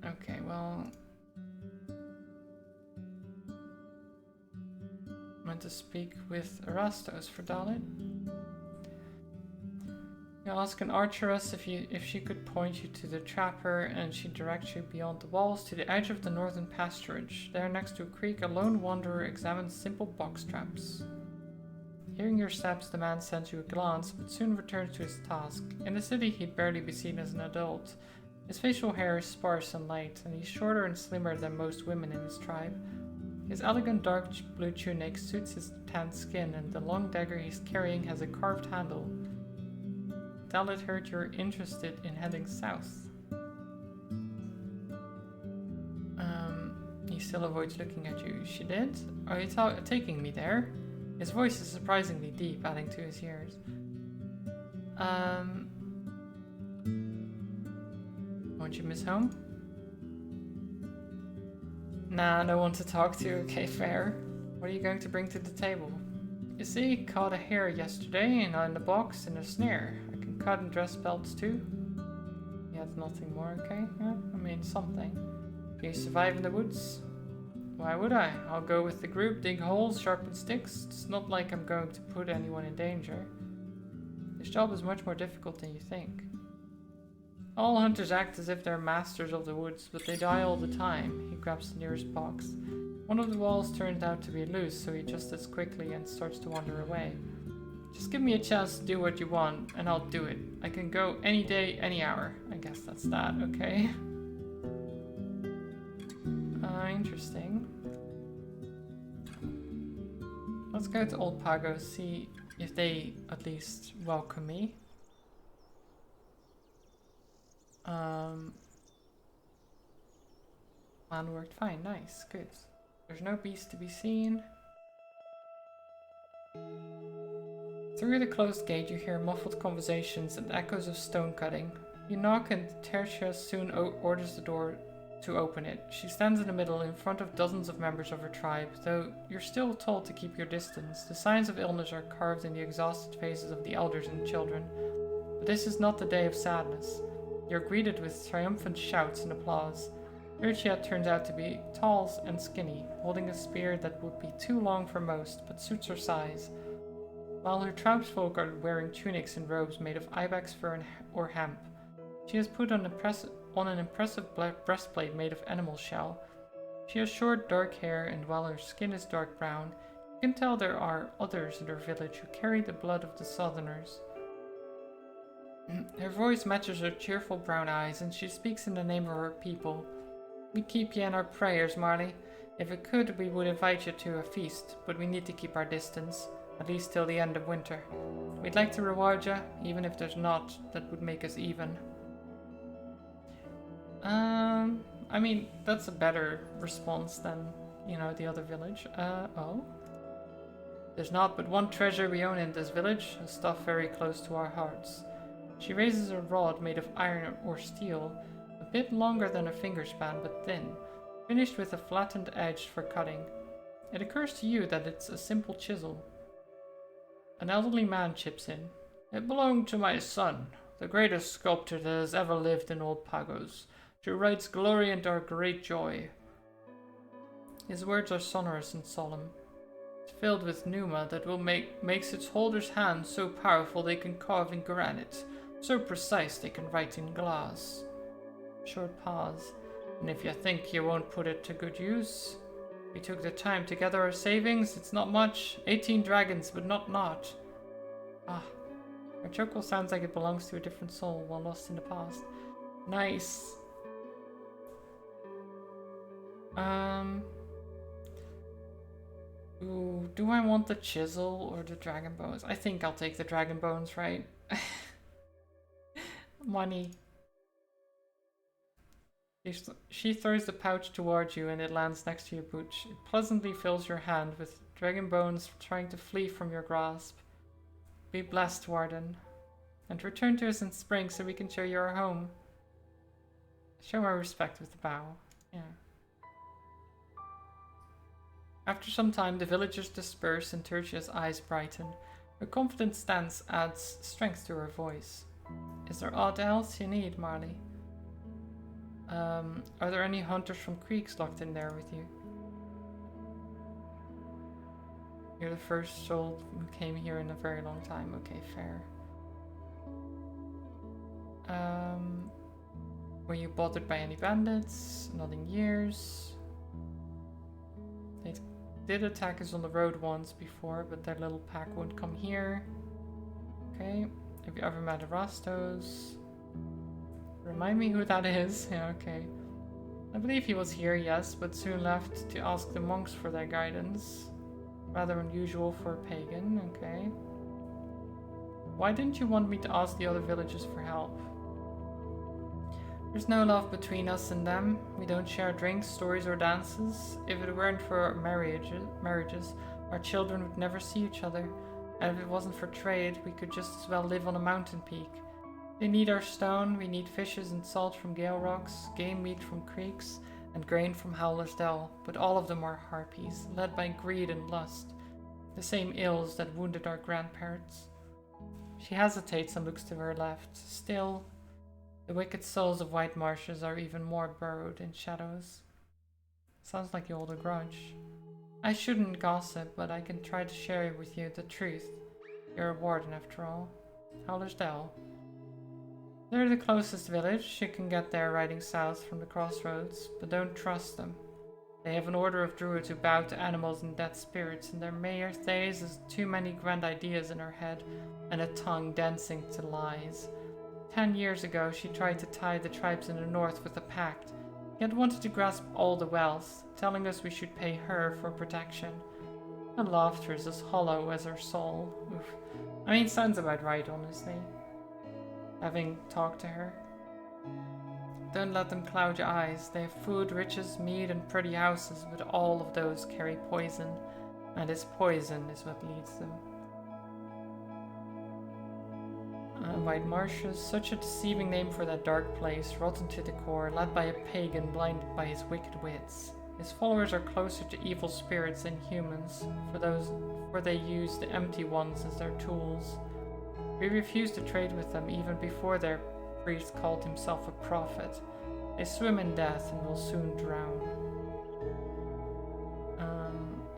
Okay, well... I'm going to speak with Erastos for Dalit. You ask an archeress if she could point you to the trapper, and she directs you beyond the walls to the edge of the northern pasturage. There next to a creek, a lone wanderer examines simple box traps. Hearing your steps, the man sends you a glance, but soon returns to his task. In the city, he'd barely be seen as an adult. His facial hair is sparse and light, and he's shorter and slimmer than most women in his tribe. His elegant dark blue tunic suits his tanned skin, and the long dagger he's carrying has a carved handle. Dalit heard you're interested in heading south. He still avoids looking at you. She did? Are you taking me there? His voice is surprisingly deep, adding to his years. Won't you miss home? Nah, no one to talk to. Okay, fair. What are you going to bring to the table? You see, caught a hare yesterday in a box in a snare. I can cut and dress belts too. Yeah, nothing more, okay? Yeah, I mean, something. Can you survive in the woods? Why would I? I'll go with the group, dig holes, sharpen sticks. It's not like I'm going to put anyone in danger. This job is much more difficult than you think. All hunters act as if they're masters of the woods, but they die all the time. He grabs the nearest box. One of the walls turned out to be loose, so he adjusts quickly and starts to wander away. Just give me a chance to do what you want, and I'll do it. I can go any day, any hour. I guess that's that, okay? Interesting. Let's go to Old Pago, see if they at least welcome me. Plan worked fine, nice, good. There's no beast to be seen. Through the closed gate you hear muffled conversations and echoes of stone cutting. You knock and Tertia soon orders the door to open it. She stands in the middle in front of dozens of members of her tribe, though you're still told to keep your distance. The signs of illness are carved in the exhausted faces of the elders and children. But this is not the day of sadness. You're greeted with triumphant shouts and applause. Tertia turns out to be tall and skinny, holding a spear that would be too long for most, but suits her size. While her tribesfolk are wearing tunics and robes made of ibex fur or hemp, she has put on an impressive breastplate made of animal shell. She has short dark hair, and while her skin is dark brown, you can tell there are others in her village who carry the blood of the southerners. Her voice matches her cheerful brown eyes, and she speaks in the name of her people. We keep you in our prayers, Marley. If it could, we would invite you to a feast, but we need to keep our distance, at least till the end of winter. We'd like to reward you, even if there's not that would make us even. I mean, that's a better response than, you know, the other village. Oh? There's not but one treasure we own in this village, a stuff very close to our hearts. She raises a rod made of iron or steel, a bit longer than a finger span but thin, finished with a flattened edge for cutting. It occurs to you that it's a simple chisel. An elderly man chips in. It belonged to my son, the greatest sculptor that has ever lived in Old Pagos. To write's glory and our great joy. His words are sonorous and solemn. It's filled with pneuma that makes its holder's hands so powerful they can carve in granite, so precise they can write in glass. Short pause. And if you think you won't put it to good use, we took the time to gather our savings. It's not much. 18 dragons, but not. Ah, our chuckle sounds like it belongs to a different soul while lost in the past. Nice. Ooh, do I want the chisel or the dragon bones? I think I'll take the dragon bones, right? Money. She throws the pouch towards you and it lands next to your booch. It pleasantly fills your hand with dragon bones trying to flee from your grasp. Be blessed, Warden. And return to us in spring so we can show you our home. Show my respect with a bow. Yeah. After some time, the villagers disperse and Tertia's eyes brighten. Her confident stance adds strength to her voice. Is there aught else you need, Marley? Are there any hunters from creeks locked in there with you? You're the first soul who came here in a very long time. Okay, fair. Were you bothered by any bandits? Not in years. They did attack us on the road once before, but their little pack won't come here. Okay. Have you ever met Erastos? Remind me who that is. Yeah, okay. I believe he was here, yes, but soon left to ask the monks for their guidance. Rather unusual for a pagan, okay. Why didn't you want me to ask the other villagers for help? There's no love between us and them. We don't share drinks, stories, or dances. If it weren't for our marriages, Our children would never see each other, and if it wasn't for trade, we could just as well live on a mountain peak. They need our stone, we need fishes and salt from Gale Rocks, game meat from creeks, and grain from Howler's Dell, but all of them are harpies, led by greed and lust, the same ills that wounded our grandparents. She hesitates and looks to her left. Still, the wicked souls of White Marshes are even more burrowed in shadows. Sounds like you hold a grudge. I shouldn't gossip, but I can try to share with you the truth. You're a warden after all. Howler's Dell. They're the closest village. You can get there riding south from the crossroads, but don't trust them. They have an order of druids who bow to animals and dead spirits, and their mayor Thays has too many grand ideas in her head and a tongue dancing to lies. 10 years ago, she tried to tie the tribes in the north with a pact, yet wanted to grasp all the wealth, telling us we should pay her for protection. Her laughter is as hollow as her soul. Oof. I mean, sounds about right, honestly. Having talked to her. Don't let them cloud your eyes. They have food, riches, meat, and pretty houses, but all of those carry poison, and this poison is what leads them. White Marshes, such a deceiving name for that dark place, rotten to the core, led by a pagan blinded by his wicked wits. His followers are closer to evil spirits than humans, for they use the empty ones as their tools. We refuse to trade with them even before their priest called himself a prophet. They swim in death and will soon drown.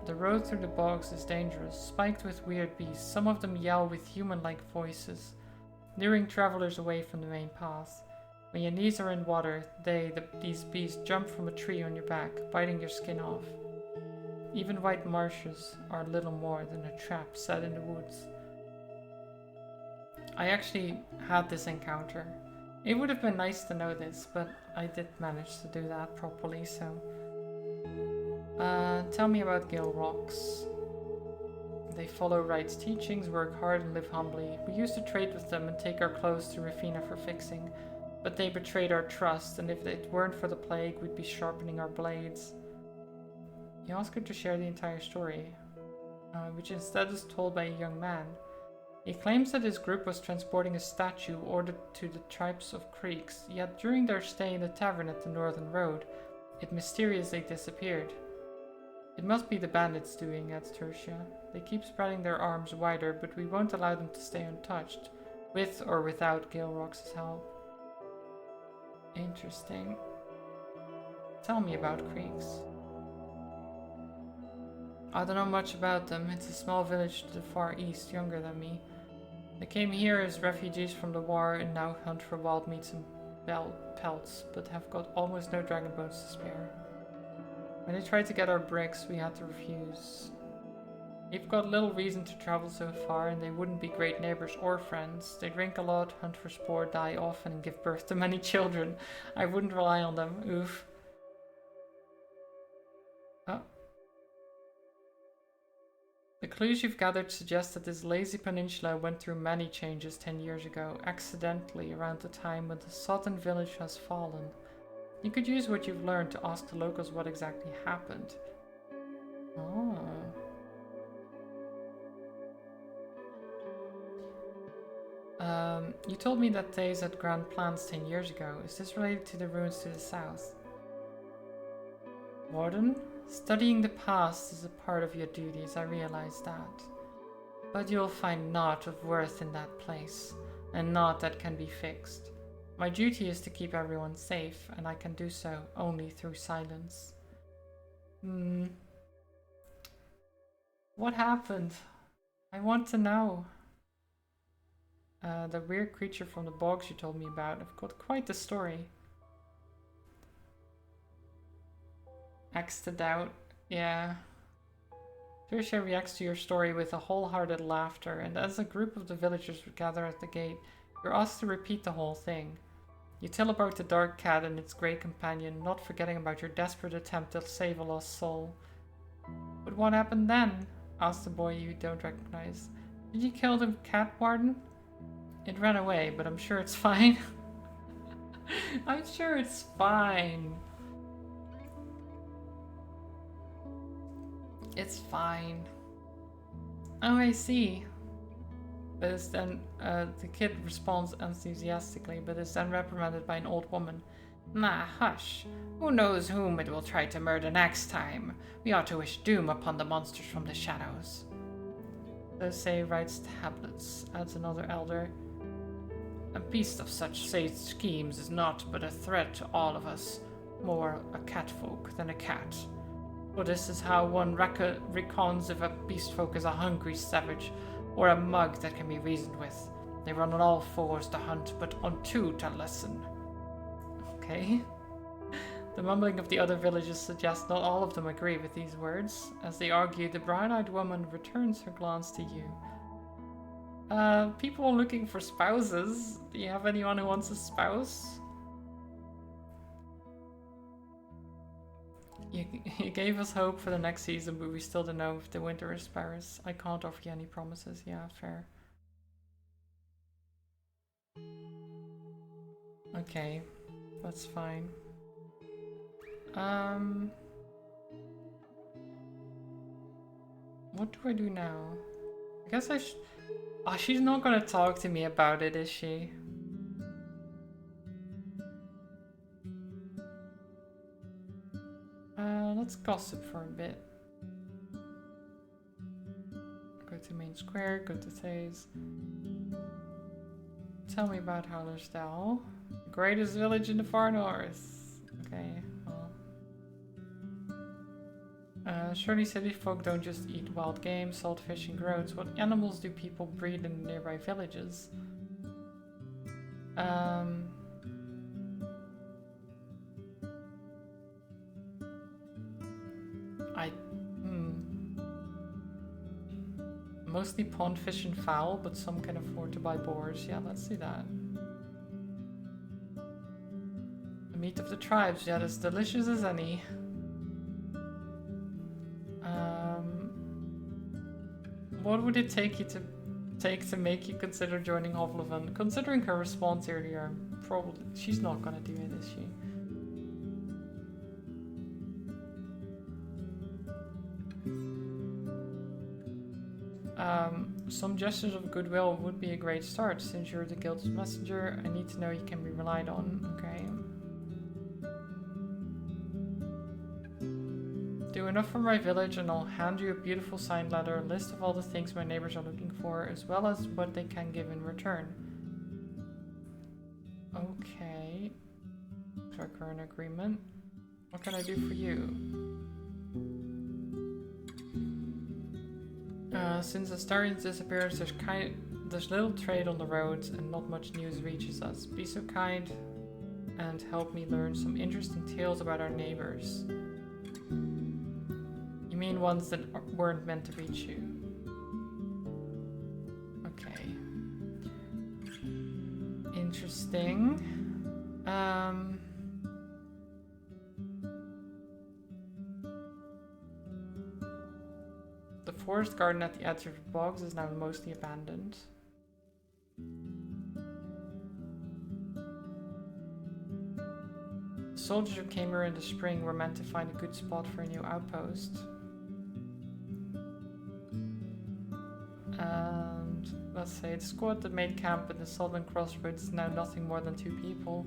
The road through the bogs is dangerous, spiked with weird beasts. Some of them yell with human-like voices, luring travelers away from the main path. When your knees are in water, these beasts jump from a tree on your back, biting your skin off. Even White Marshes are little more than a trap set in the woods. I actually had this encounter. It would have been nice to know this, but I did manage to do that properly, so... tell me about Gale Rocks. They follow Wright's teachings, work hard and live humbly. We used to trade with them and take our clothes to Rafina for fixing, but they betrayed our trust, and if it weren't for the plague, we'd be sharpening our blades. You ask her to share the entire story, which instead is told by a young man. He claims that his group was transporting a statue ordered to the tribes of Creeks, yet during their stay in the tavern at the northern road, it mysteriously disappeared. It must be the bandits doing, adds Tertia. They keep spreading their arms wider, but we won't allow them to stay untouched, with or without Gale Rocks' help. Interesting. Tell me about Creeks. I don't know much about them. It's a small village to the far east, younger than me. They came here as refugees from the war and now hunt for wild meats and pelts, but have got almost no dragon bones to spare. When they tried to get our bricks, we had to refuse. We've got little reason to travel so far, and they wouldn't be great neighbors or friends. They drink a lot, hunt for sport, die often, and give birth to many children. I wouldn't rely on them. Oof. Oh. The clues you've gathered suggest that this lazy peninsula went through many changes 10 years ago, accidentally around the time when the southern village has fallen. You could use what you've learned to ask the locals what exactly happened. Oh. You told me that Thays had grand plans 10 years ago. Is this related to the ruins to the south? Warden? Studying the past is a part of your duties, I realize that. But you'll find naught of worth in that place, and naught that can be fixed. My duty is to keep everyone safe, and I can do so only through silence. What happened? I want to know. The weird creature from the bogs you told me about. I've got quite the story. Axe to doubt. Yeah. Tertia reacts to your story with a wholehearted laughter, and as a group of the villagers gather at the gate, you're asked to repeat the whole thing. You tell about the dark cat and its grey companion, not forgetting about your desperate attempt to save a lost soul. But what happened then? Asked the boy you don't recognize. Did you kill the cat, Warden? It ran away, but I'm sure it's fine. I'm sure it's fine. It's fine. Oh, I see. But is then the kid responds enthusiastically, but is then reprimanded by an old woman. Nah, hush. Who knows whom it will try to murder next time? We ought to wish doom upon the monsters from the shadows. The say writes tablets, adds another elder. A beast of such sage schemes is naught but a threat to all of us, more a catfolk than a cat. For this is how one reckons if a beastfolk is a hungry savage, or a mug that can be reasoned with. They run on all fours to hunt, but on two to listen. Okay. The mumbling of the other villagers suggests not all of them agree with these words. As they argue, the brown-eyed woman returns her glance to you. People looking for spouses. Do you have anyone who wants a spouse? You gave us hope for the next season, but we still don't know if the winter is Paris. I can't offer you any promises. Yeah, fair. Okay, that's fine. What do I do now? I guess I should... Oh, she's not gonna talk to me about it, is she? Let's gossip for a bit. Go to main square, go to Thays. Tell me about Hallersdal. The greatest village in the far north. Okay, well. Surely city folk don't just eat wild game, salt fish and groats. What animals do people breed in nearby villages? Mostly pond fish and fowl, but some can afford to buy boars. Yeah, let's see that. The meat of the tribes, yeah, that's delicious as any. What would it take to make you consider joining Hovleven? Considering her response earlier, probably she's not gonna do it, is she? Some gestures of goodwill would be a great start. Since you're the guild's messenger, I need to know you can be relied on, okay? Do enough for my village and I'll hand you a beautiful signed letter, a list of all the things my neighbors are looking for, as well as what they can give in return. Okay. Our current agreement. What can I do for you? Since Astarian's disappearance, there's little trade on the roads and not much news reaches us. Be so kind and help me learn some interesting tales about our neighbors. You mean ones that weren't meant to reach you? Okay. Interesting. The forest garden at the edge of the bogs is now mostly abandoned. The soldiers who came here in the spring were meant to find a good spot for a new outpost. And let's say the squad that made camp at the Southern Crossroads is now nothing more than 2 people.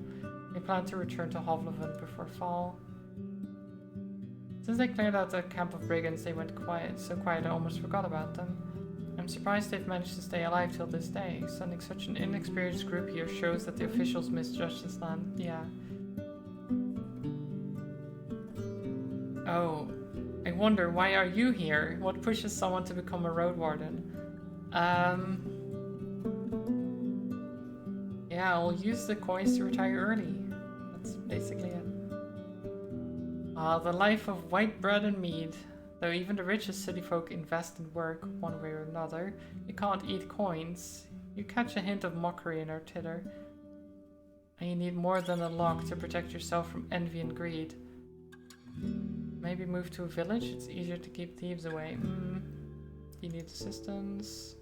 They plan to return to Hovleven before fall. Since they cleared out the camp of brigands, they went quiet, so quiet I almost forgot about them. I'm surprised they've managed to stay alive till this day. Sending such an inexperienced group here shows that the officials misjudged this land. Yeah. Oh, I wonder, why are you here? What pushes someone to become a Roadwarden? Yeah, I'll use the coins to retire early. That's basically it. The life of white bread and mead. Though even the richest city folk invest in work, one way or another, you can't eat coins. You catch a hint of mockery in our titter. And you need more than a lock to protect yourself from envy and greed. Maybe move to a village? It's easier to keep thieves away. You need assistance.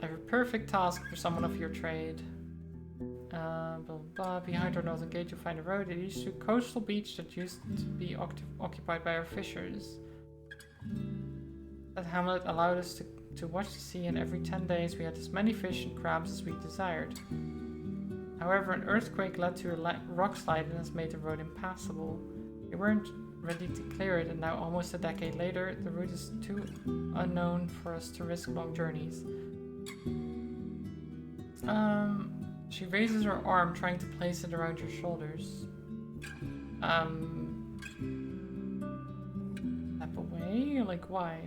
I have a perfect task for someone of your trade. Blah, blah, blah. Behind our northern gate you'll find a road. It leads to a coastal beach that used to be occupied by our fishers. That hamlet allowed us to watch the sea, and every 10 days we had as many fish and crabs as we desired. However, an earthquake led to a rock slide and has made the road impassable. We weren't ready to clear it, and now almost a decade later, the route is too unknown for us to risk long journeys. She raises her arm, trying to place it around your shoulders. Step away? Like, why?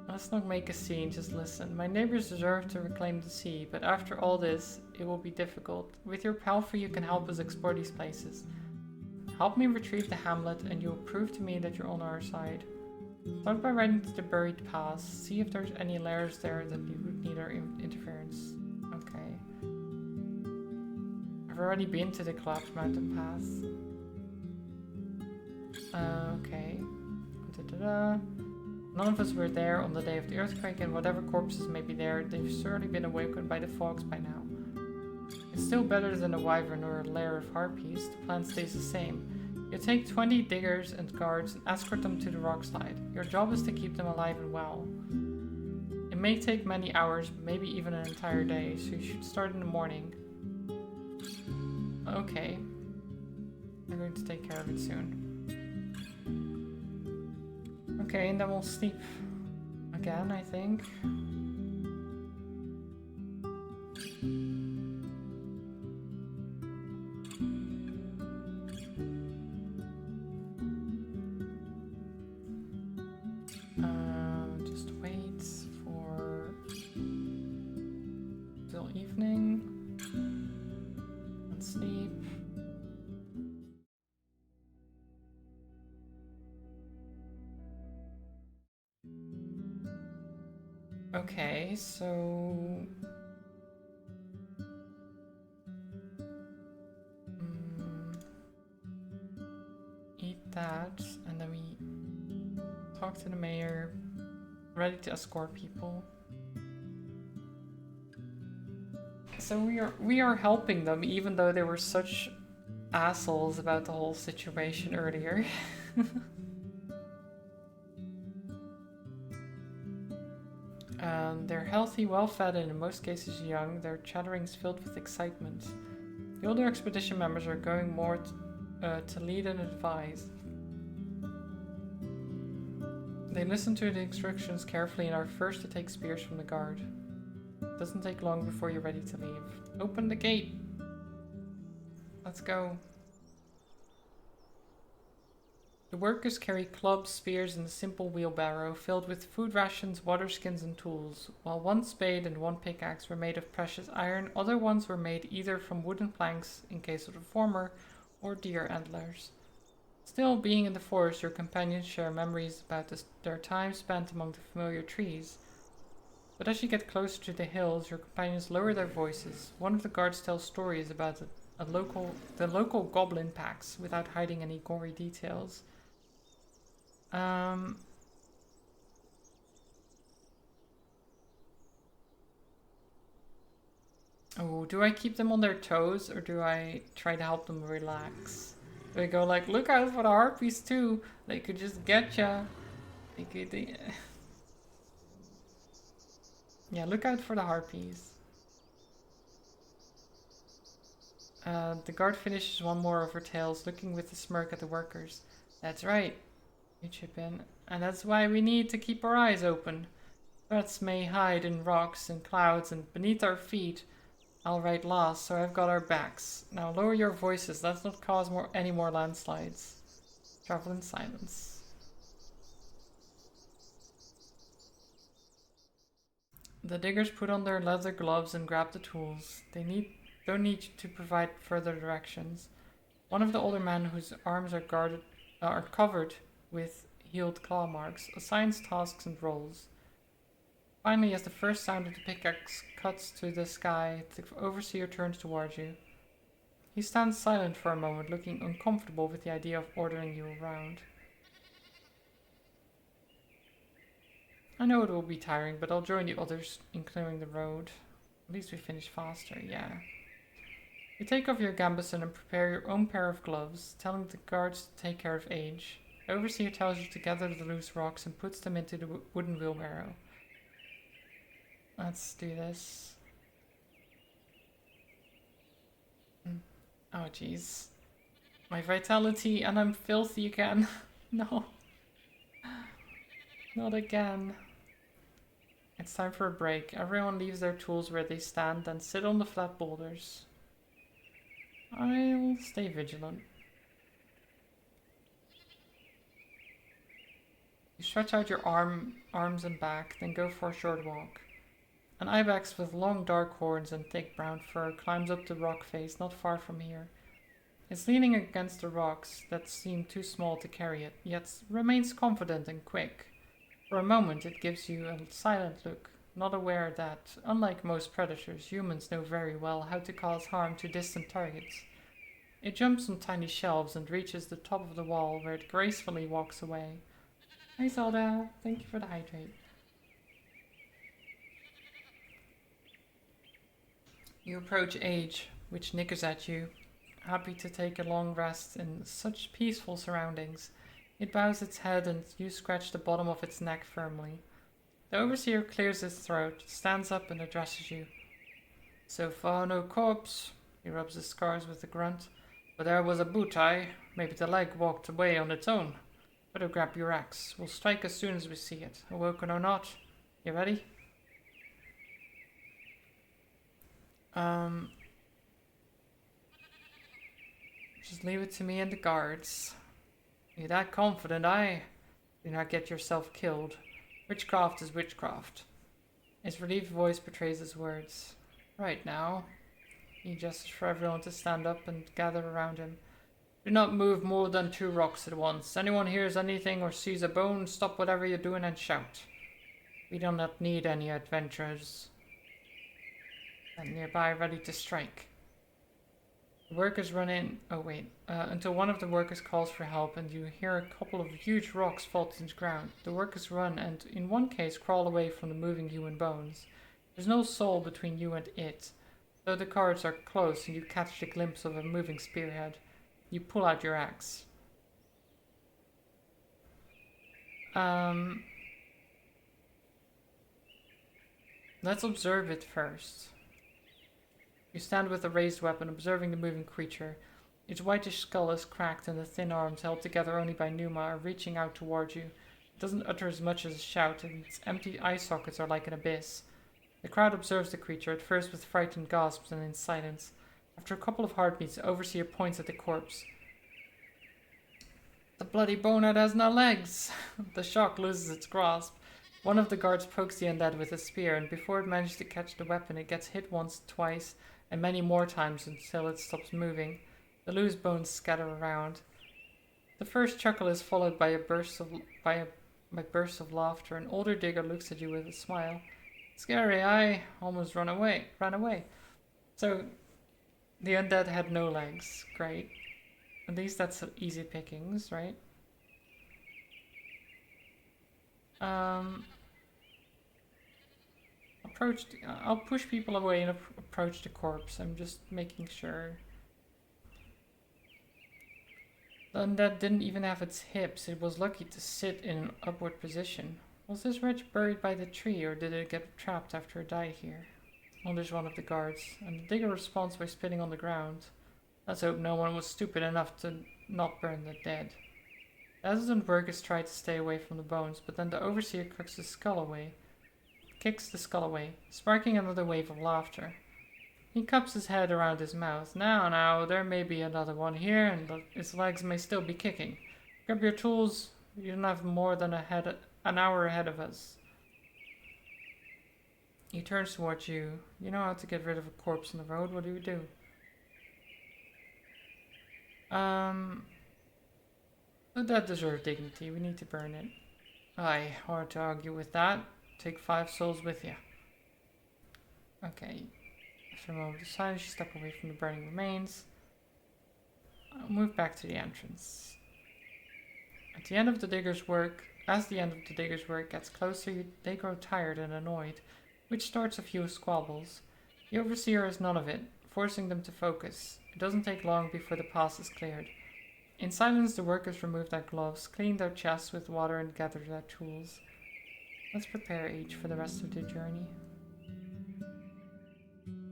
Let's not make a scene, just listen. My neighbors deserve to reclaim the sea, but after all this, it will be difficult. With your palfrey, you can help us explore these places. Help me retrieve the hamlet, and you'll prove to me that you're on our side. Start by riding to the buried pass. See if there's any lairs there that would need our interference. Okay. I've already been to the collapsed mountain pass. Okay. Da-da-da. None of us were there on the day of the earthquake, and whatever corpses may be there, they've certainly been awakened by the fogs by now. It's still better than a wyvern or a lair of harpies. The plan stays the same. You take 20 diggers and guards and escort them to the rock slide. Your job is to keep them alive and well. It may take many hours, maybe even an entire day, so you should start in the morning. Okay. I'm going to take care of it soon. Okay, and then we'll sleep again, I think. Just wait for till evening and sleep. Okay, so eat that, and then we talk to the mayor, ready to escort people. So we are helping them, even though they were such assholes about the whole situation earlier. They're healthy, well-fed, and in most cases young. Their chattering's filled with excitement. The older expedition members are going more to lead and advise. They listen to the instructions carefully and are first to take spears from the guard. It doesn't take long before you're ready to leave. Open the gate! Let's go. The workers carry clubs, spears, and a simple wheelbarrow filled with food rations, water skins, and tools. While one spade and one pickaxe were made of precious iron, other ones were made either from wooden planks, in case of the former, or deer antlers. Still, being in the forest, your companions share memories about their time spent among the familiar trees. But as you get closer to the hills, your companions lower their voices. One of the guards tells stories about the local goblin packs, without hiding any gory details. Oh, do I keep them on their toes, or do I try to help them relax? Do I go like, look out for the harpies too, they could just get ya. Yeah, look out for the harpies. The guard finishes one more of her tales, looking with a smirk at the workers. That's right. You chip in. And that's why we need to keep our eyes open. Threats may hide in rocks and clouds and beneath our feet. I'll ride last, so I've got our backs. Now lower your voices, let's not cause any more landslides. Travel in silence. The diggers put on their leather gloves and grab the tools. They don't need to provide further directions. One of the older men whose arms are covered with healed claw marks assigns tasks and roles. Finally, as the first sound of the pickaxe cuts to the sky, the overseer turns towards you. He stands silent for a moment, looking uncomfortable with the idea of ordering you around. I know it will be tiring, but I'll join the others in clearing the road. At least we finish faster, yeah. You take off your gambeson and prepare your own pair of gloves, telling the guards to take care of Age. The overseer tells you to gather the loose rocks and puts them into the wooden wheelbarrow. Let's do this. Oh jeez. My vitality, and I'm filthy again. No. Not again. It's time for a break. Everyone leaves their tools where they stand and sit on the flat boulders. I'll stay vigilant. You stretch out your arms and back, then go for a short walk. An ibex with long dark horns and thick brown fur climbs up the rock face not far from here. It's leaning against the rocks that seem too small to carry it, yet remains confident and quick. For a moment it gives you a silent look, not aware that, unlike most predators, humans know very well how to cause harm to distant targets. It jumps on tiny shelves and reaches the top of the wall, where it gracefully walks away. Hi Zelda, thank you for the hydrate. You approach Age, which nickers at you, happy to take a long rest in such peaceful surroundings. It bows its head and you scratch the bottom of its neck firmly. The overseer clears his throat, stands up and addresses you. So far no corpse. He rubs his scars with a grunt. But there was a bootai. Maybe the leg walked away on its own. Better grab your axe. We'll strike as soon as we see it, awoken or not. You ready? Just leave it to me and the guards. You're that confident, do not get yourself killed. Witchcraft is witchcraft. His relieved voice betrays his words. Right now. He gestures for everyone to stand up and gather around him. Do not move more than 2 rocks at once. Anyone hears anything or sees a bone, stop whatever you're doing and shout. We do not need any adventurers. And nearby, ready to strike. The workers run in. Oh wait. Until one of the workers calls for help and you hear a couple of huge rocks fall to the ground. The workers run and, in one case, crawl away from the moving human bones. There's no soul between you and it. Though the guards are close and you catch a glimpse of a moving spearhead, you pull out your axe. Let's observe it first. You stand with a raised weapon, observing the moving creature. Its whitish skull is cracked and the thin arms, held together only by pneuma, are reaching out towards you. It doesn't utter as much as a shout, and its empty eye sockets are like an abyss. The crowd observes the creature, at first with frightened gasps and in silence. After a couple of heartbeats, the overseer points at the corpse. The bloody bonehead has no legs! The shock loses its grasp. One of the guards pokes the undead with a spear, and before it manages to catch the weapon, it gets hit once, twice, and many more times until it stops moving. The loose bones scatter around. The first chuckle is followed by a burst of laughter. An older digger looks at you with a smile. Scary, I almost ran away. So, the undead had no legs. Great. At least that's easy pickings, right? I'll push people away and approach the corpse. I'm just making sure. The undead didn't even have its hips. It was lucky to sit in an upward position. Was this wretch buried by the tree, or did it get trapped after it died here? Wonders one of the guards, and the digger responds by spitting on the ground. Let's hope no one was stupid enough to not burn the dead. The hesitant workers try to stay away from the bones, but then the overseer kicks the skull away, sparking another wave of laughter. He cups his head around his mouth. Now, there may be another one here, and its legs may still be kicking. Grab your tools. You don't have more than an hour ahead of us. He turns towards you. You know how to get rid of a corpse on the road. What do you do? That deserves dignity. We need to burn it. Aye, hard to argue with that. Take 5 souls with you. Okay. After a moment of silence, you step away from the burning remains. I'll move back to the entrance. As the end of the digger's work gets closer, they grow tired and annoyed, which starts a few squabbles. The overseer has none of it, forcing them to focus. It doesn't take long before the pass is cleared. In silence, the workers remove their gloves, clean their chests with water and gather their tools. Let's prepare each for the rest of the journey.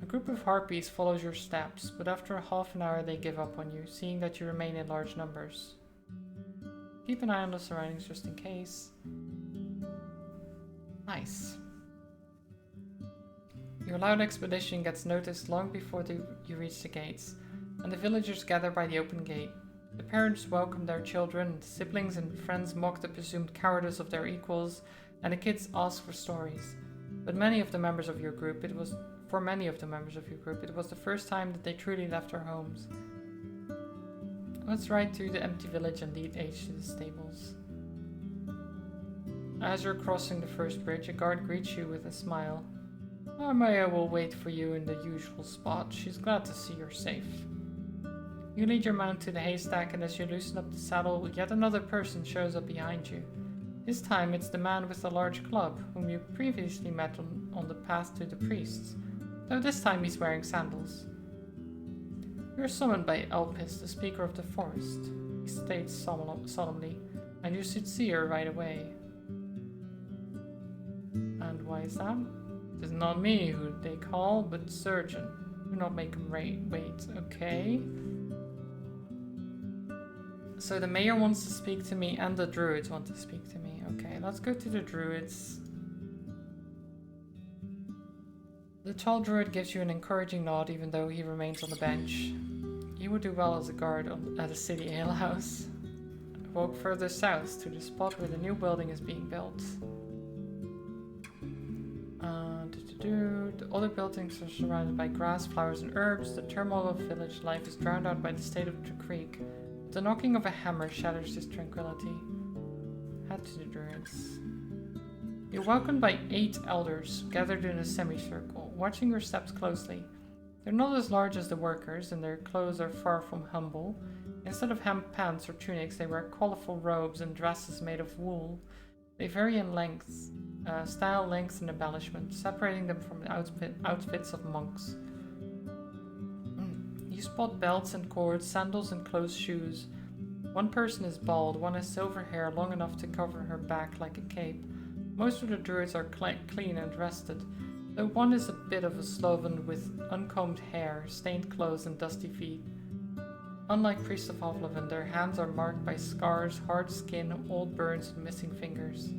A group of harpies follows your steps, but after half an hour they give up on you, seeing that you remain in large numbers. Keep an eye on the surroundings just in case. Nice. Your loud expedition gets noticed long before you reach the gates, and the villagers gather by the open gate. The parents welcome their children, siblings and friends mock the presumed cowardice of their equals, and the kids ask for stories. But for many of the members of your group, it was the first time that they truly left their homes. Let's ride through the empty village and lead H to the stables. As you're crossing the first bridge, a guard greets you with a smile. Our Maya will wait for you in the usual spot. She's glad to see you're safe. You lead your mount to the haystack, and as you loosen up the saddle, yet another person shows up behind you. This time it's the man with the large club, whom you previously met on the path to the priests, though this time he's wearing sandals. You're summoned by Elpis, the speaker of the forest, he states solemnly, and you should see her right away. And why is that? It is not me who they call, but surgeon. Do not make him wait, okay? So the mayor wants to speak to me and the druids want to speak to me. Okay, let's go to the druids. The tall druid gives you an encouraging nod even though he remains on the bench. You would do well as a guard at a city alehouse. Walk further south to the spot where the new building is being built. The other buildings are surrounded by grass, flowers and herbs. The turmoil of village life is drowned out by the state of the creek. The knocking of a hammer shatters this tranquility. Head to the druids. You're welcomed by 8 elders, gathered in a semicircle, watching your steps closely. They're not as large as the workers, and their clothes are far from humble. Instead of hemp pants or tunics, they wear colorful robes and dresses made of wool. They vary in length, style, length, and embellishment, separating them from the outfits of monks. You spot belts and cords, sandals and closed shoes. One person is bald, one has silver hair long enough to cover her back like a cape. Most of the druids are clean and rested, though one is a bit of a sloven with uncombed hair, stained clothes and dusty feet. Unlike Priest of Hovleven, their hands are marked by scars, hard skin, old burns and missing fingers.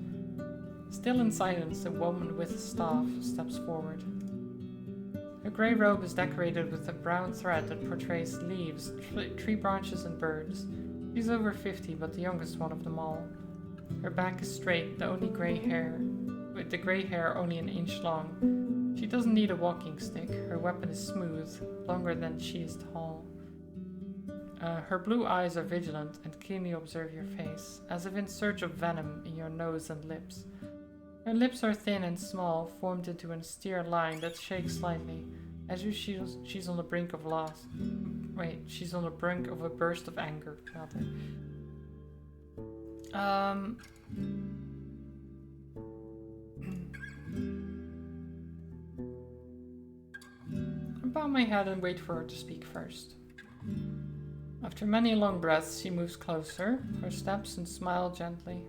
Still in silence, a woman with a staff steps forward. Her grey robe is decorated with a brown thread that portrays leaves, tree branches and birds. She's over 50, but the youngest one of them all. Her back is straight, with the grey hair only an inch long. She doesn't need a walking stick. Her weapon is smooth, longer than she is tall. Her blue eyes are vigilant and keenly observe your face, as if in search of venom in your nose and lips. Her lips are thin and small, formed into an austere line that shakes slightly, as if she's on the brink of loss. She's on the brink of a burst of anger, rather. I bow my head and wait for her to speak first. After many long breaths, she moves closer, her steps, and smiles gently.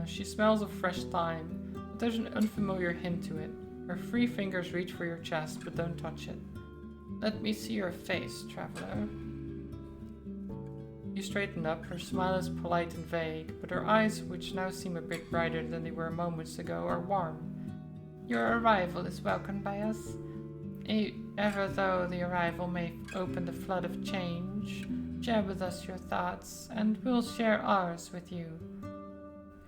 She smells of fresh thyme, but there's an unfamiliar hint to it. Her free fingers reach for your chest, but don't touch it. Let me see your face, traveler. You straighten up, her smile is polite and vague, but her eyes, which now seem a bit brighter than they were moments ago, are warm. Your arrival is welcomed by us. Ever though the arrival may open the flood of change, share with us your thoughts, and we'll share ours with you.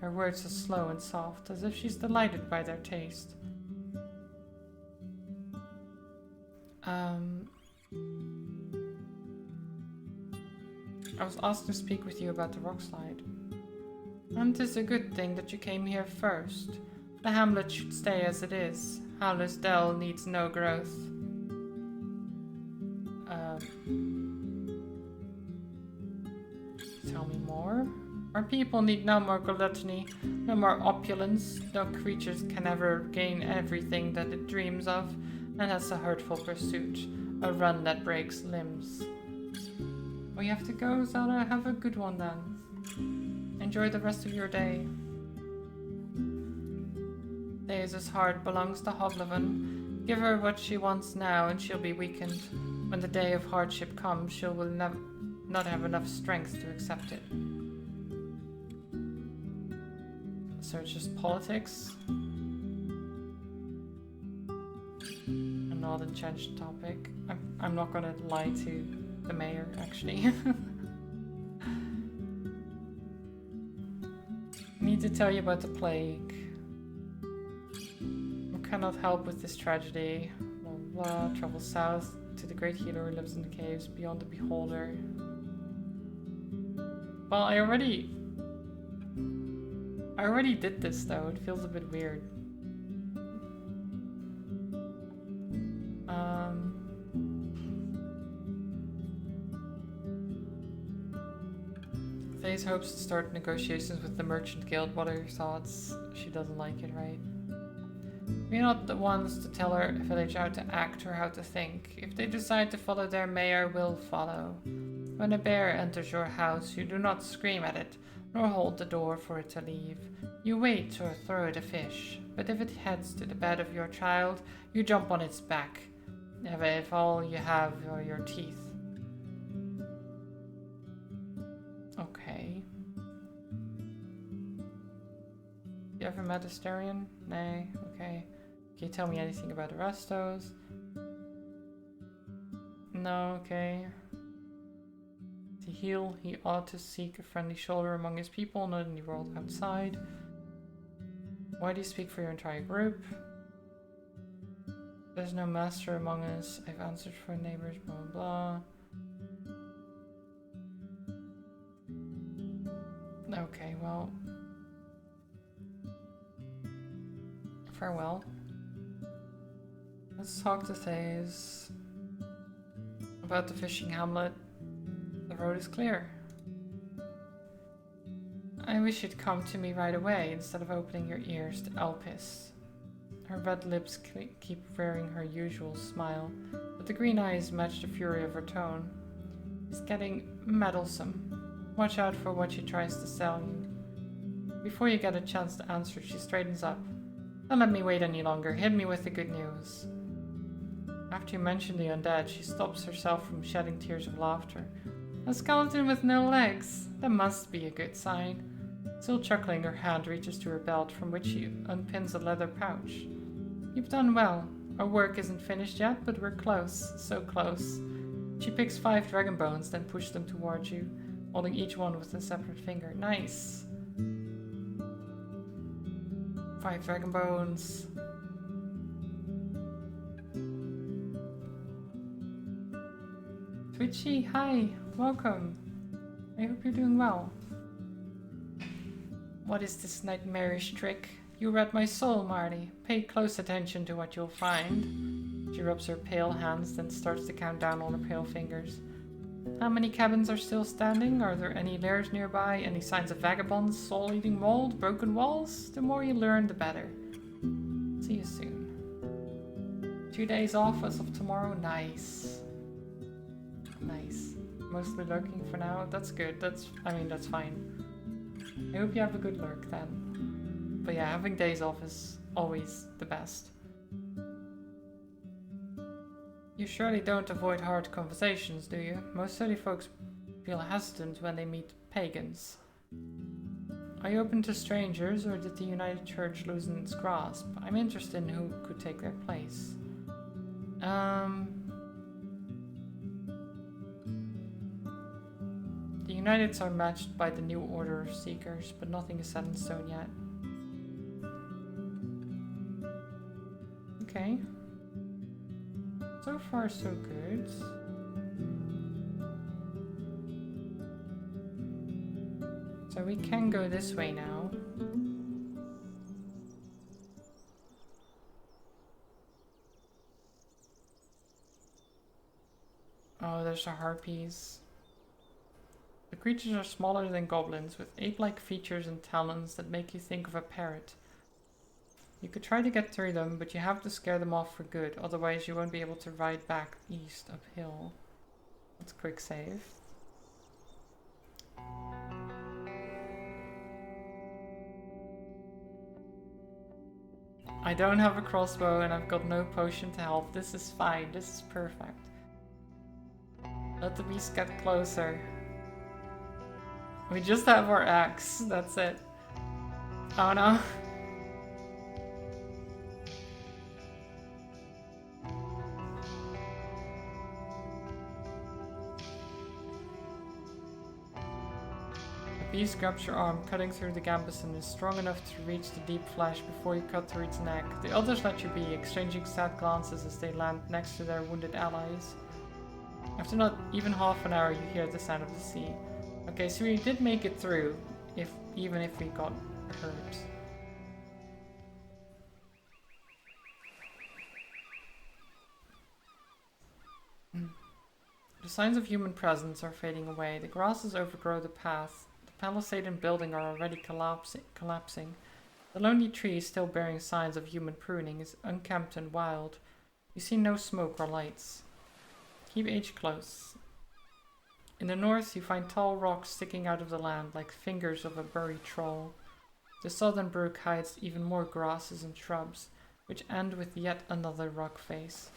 Her words are slow and soft, as if she's delighted by their taste. I was asked to speak with you about the rock slide. And 'tis a good thing that you came here first. The hamlet should stay as it is. Howler's Dell needs no growth. Tell me more. Our people need no more gluttony, no more opulence. No creatures can ever gain everything that it dreams of, and that's a hurtful pursuit, a run that breaks limbs. We have to go, Zelda. Have a good one then. Enjoy the rest of your day. Days' heart belongs to Hovleven. Give her what she wants now and she'll be weakened. When the day of hardship comes, she will not have enough strength to accept it. So it's just politics. A not a changed topic. I'm not gonna lie to the mayor, actually. Need to tell you about the plague. I cannot help with this tragedy. Blah blah. Travel south to the great healer who lives in the caves beyond the beholder. Well, I already did this though. It feels a bit weird. Faye hopes to start negotiations with the Merchant Guild. What are your thoughts? She doesn't like it, right? We're not the ones to tell our village how to act or how to think. If they decide to follow their mayor, we'll follow. When a bear enters your house, you do not scream at it, nor hold the door for it to leave. You wait or throw it a fish. But if it heads to the bed of your child, you jump on its back. If all you have are your teeth. Okay. You ever met a Starion? Nay, okay. Can you tell me anything about the restos? No, okay. To heal, he ought to seek a friendly shoulder among his people, not in the world outside. Why do you speak for your entire group? There's no master among us. I've answered for neighbors, blah blah blah. Okay, well. Farewell. Let's talk to Thays about the fishing hamlet. The road is clear. I wish you'd come to me right away instead of opening your ears to Elpis. Her red lips keep wearing her usual smile, but the green eyes match the fury of her tone. It's getting meddlesome. Watch out for what she tries to sell you. Before you get a chance to answer, she straightens up. Don't let me wait any longer. Hit me with the good news. After you mention the undead, she stops herself from shedding tears of laughter. A skeleton with no legs. That must be a good sign. Still chuckling, her hand reaches to her belt, from which she unpins a leather pouch. You've done well. Our work isn't finished yet, but we're close. So close. She picks 5 dragon bones, then pushes them towards you, holding each one with a separate finger. Nice. 5 dragon bones. Twitchy, hi, welcome. I hope you're doing well. What is this nightmarish trick? You read my soul, Marty. Pay close attention to what you'll find. She rubs her pale hands, then starts to count down on her pale fingers. How many cabins are still standing? Are there any lairs nearby? Any signs of vagabonds, soul-eating mold, broken walls? The more you learn, the better. See you soon. 2 days off as of tomorrow. Nice. Nice. Mostly lurking for now. That's good. That's fine. I hope you have a good lurk then. But yeah, having days off is always the best. You surely don't avoid hard conversations, do you? Most city folks feel hesitant when they meet pagans. Are you open to strangers, or did the United Church loosen its grasp? I'm interested in who could take their place. The Uniteds are matched by the New Order of Seekers, but nothing is set in stone yet. Okay. So far, so good. So we can go this way now. Oh, there's the harpies. The creatures are smaller than goblins, with ape-like features and talons that make you think of a parrot. You could try to get through them, but you have to scare them off for good, otherwise you won't be able to ride back east uphill. Let's quick save. I don't have a crossbow and I've got no potion to help. This is fine. This is perfect. Let the beast get closer. We just have our axe. That's it. Oh no. The beast grabs your arm, cutting through the gambus, and is strong enough to reach the deep flesh before you cut through its neck. The others let you be, exchanging sad glances as they land next to their wounded allies. After not even half an hour, you hear the sound of the sea. Okay, so we did make it through, even if we got hurt. The signs of human presence are fading away. The grasses overgrow the path. The palisade and building are already collapsing. The lonely tree, still bearing signs of human pruning, is unkempt and wild. You see no smoke or lights. Keep H close. In the north, you find tall rocks sticking out of the land like fingers of a buried troll. The southern brook hides even more grasses and shrubs, which end with yet another rock face.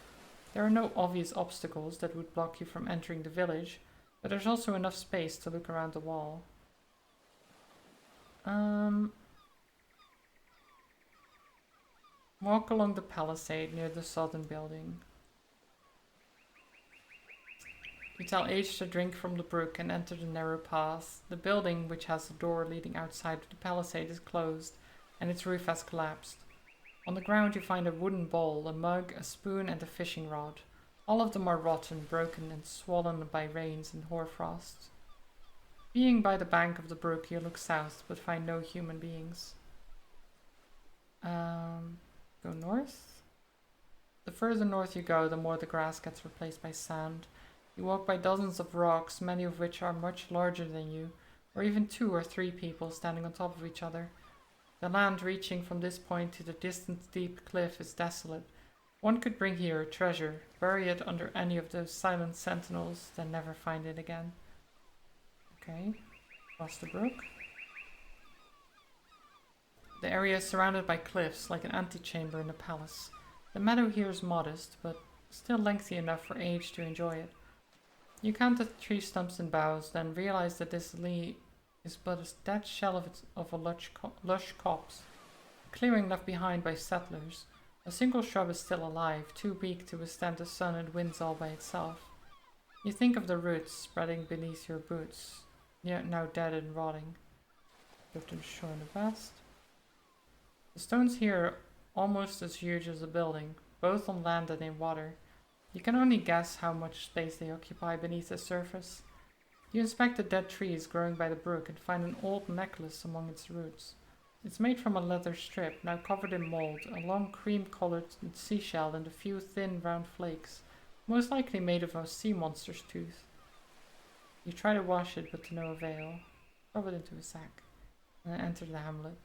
There are no obvious obstacles that would block you from entering the village, but there's also enough space to look around the wall. Walk along the palisade near the southern building. You tell H to drink from the brook and enter the narrow path. The building, which has a door leading outside of the palisade, is closed, and its roof has collapsed. On the ground you find a wooden bowl, a mug, a spoon, and a fishing rod. All of them are rotten, broken, and swollen by rains and hoarfrost. Being by the bank of the brook, you look south, but find no human beings. Go north? The further north you go, the more the grass gets replaced by sand. You walk by dozens of rocks, many of which are much larger than you, or even 2 or 3 people standing on top of each other. The land reaching from this point to the distant steep cliff is desolate. One could bring here a treasure, bury it under any of those silent sentinels, then never find it again. Okay, across the brook. The area is surrounded by cliffs, like an antechamber in a palace. The meadow here is modest, but still lengthy enough for age to enjoy it. You count the tree stumps and boughs, then realize that this lee is but a dead shell of a lush copse, a clearing left behind by settlers. A single shrub is still alive, too weak to withstand the sun and winds all by itself. You think of the roots spreading beneath your boots, now dead and rotting. Go to the shore in the west. The stones here are almost as huge as the building, both on land and in water. You can only guess how much space they occupy beneath the surface. You inspect the dead trees growing by the brook and find an old necklace among its roots. It's made from a leather strip, now covered in mold, a long cream-colored seashell and a few thin round flakes, most likely made of a sea monster's tooth. You try to wash it, but to no avail. Rub it into a sack, and then enter the hamlet.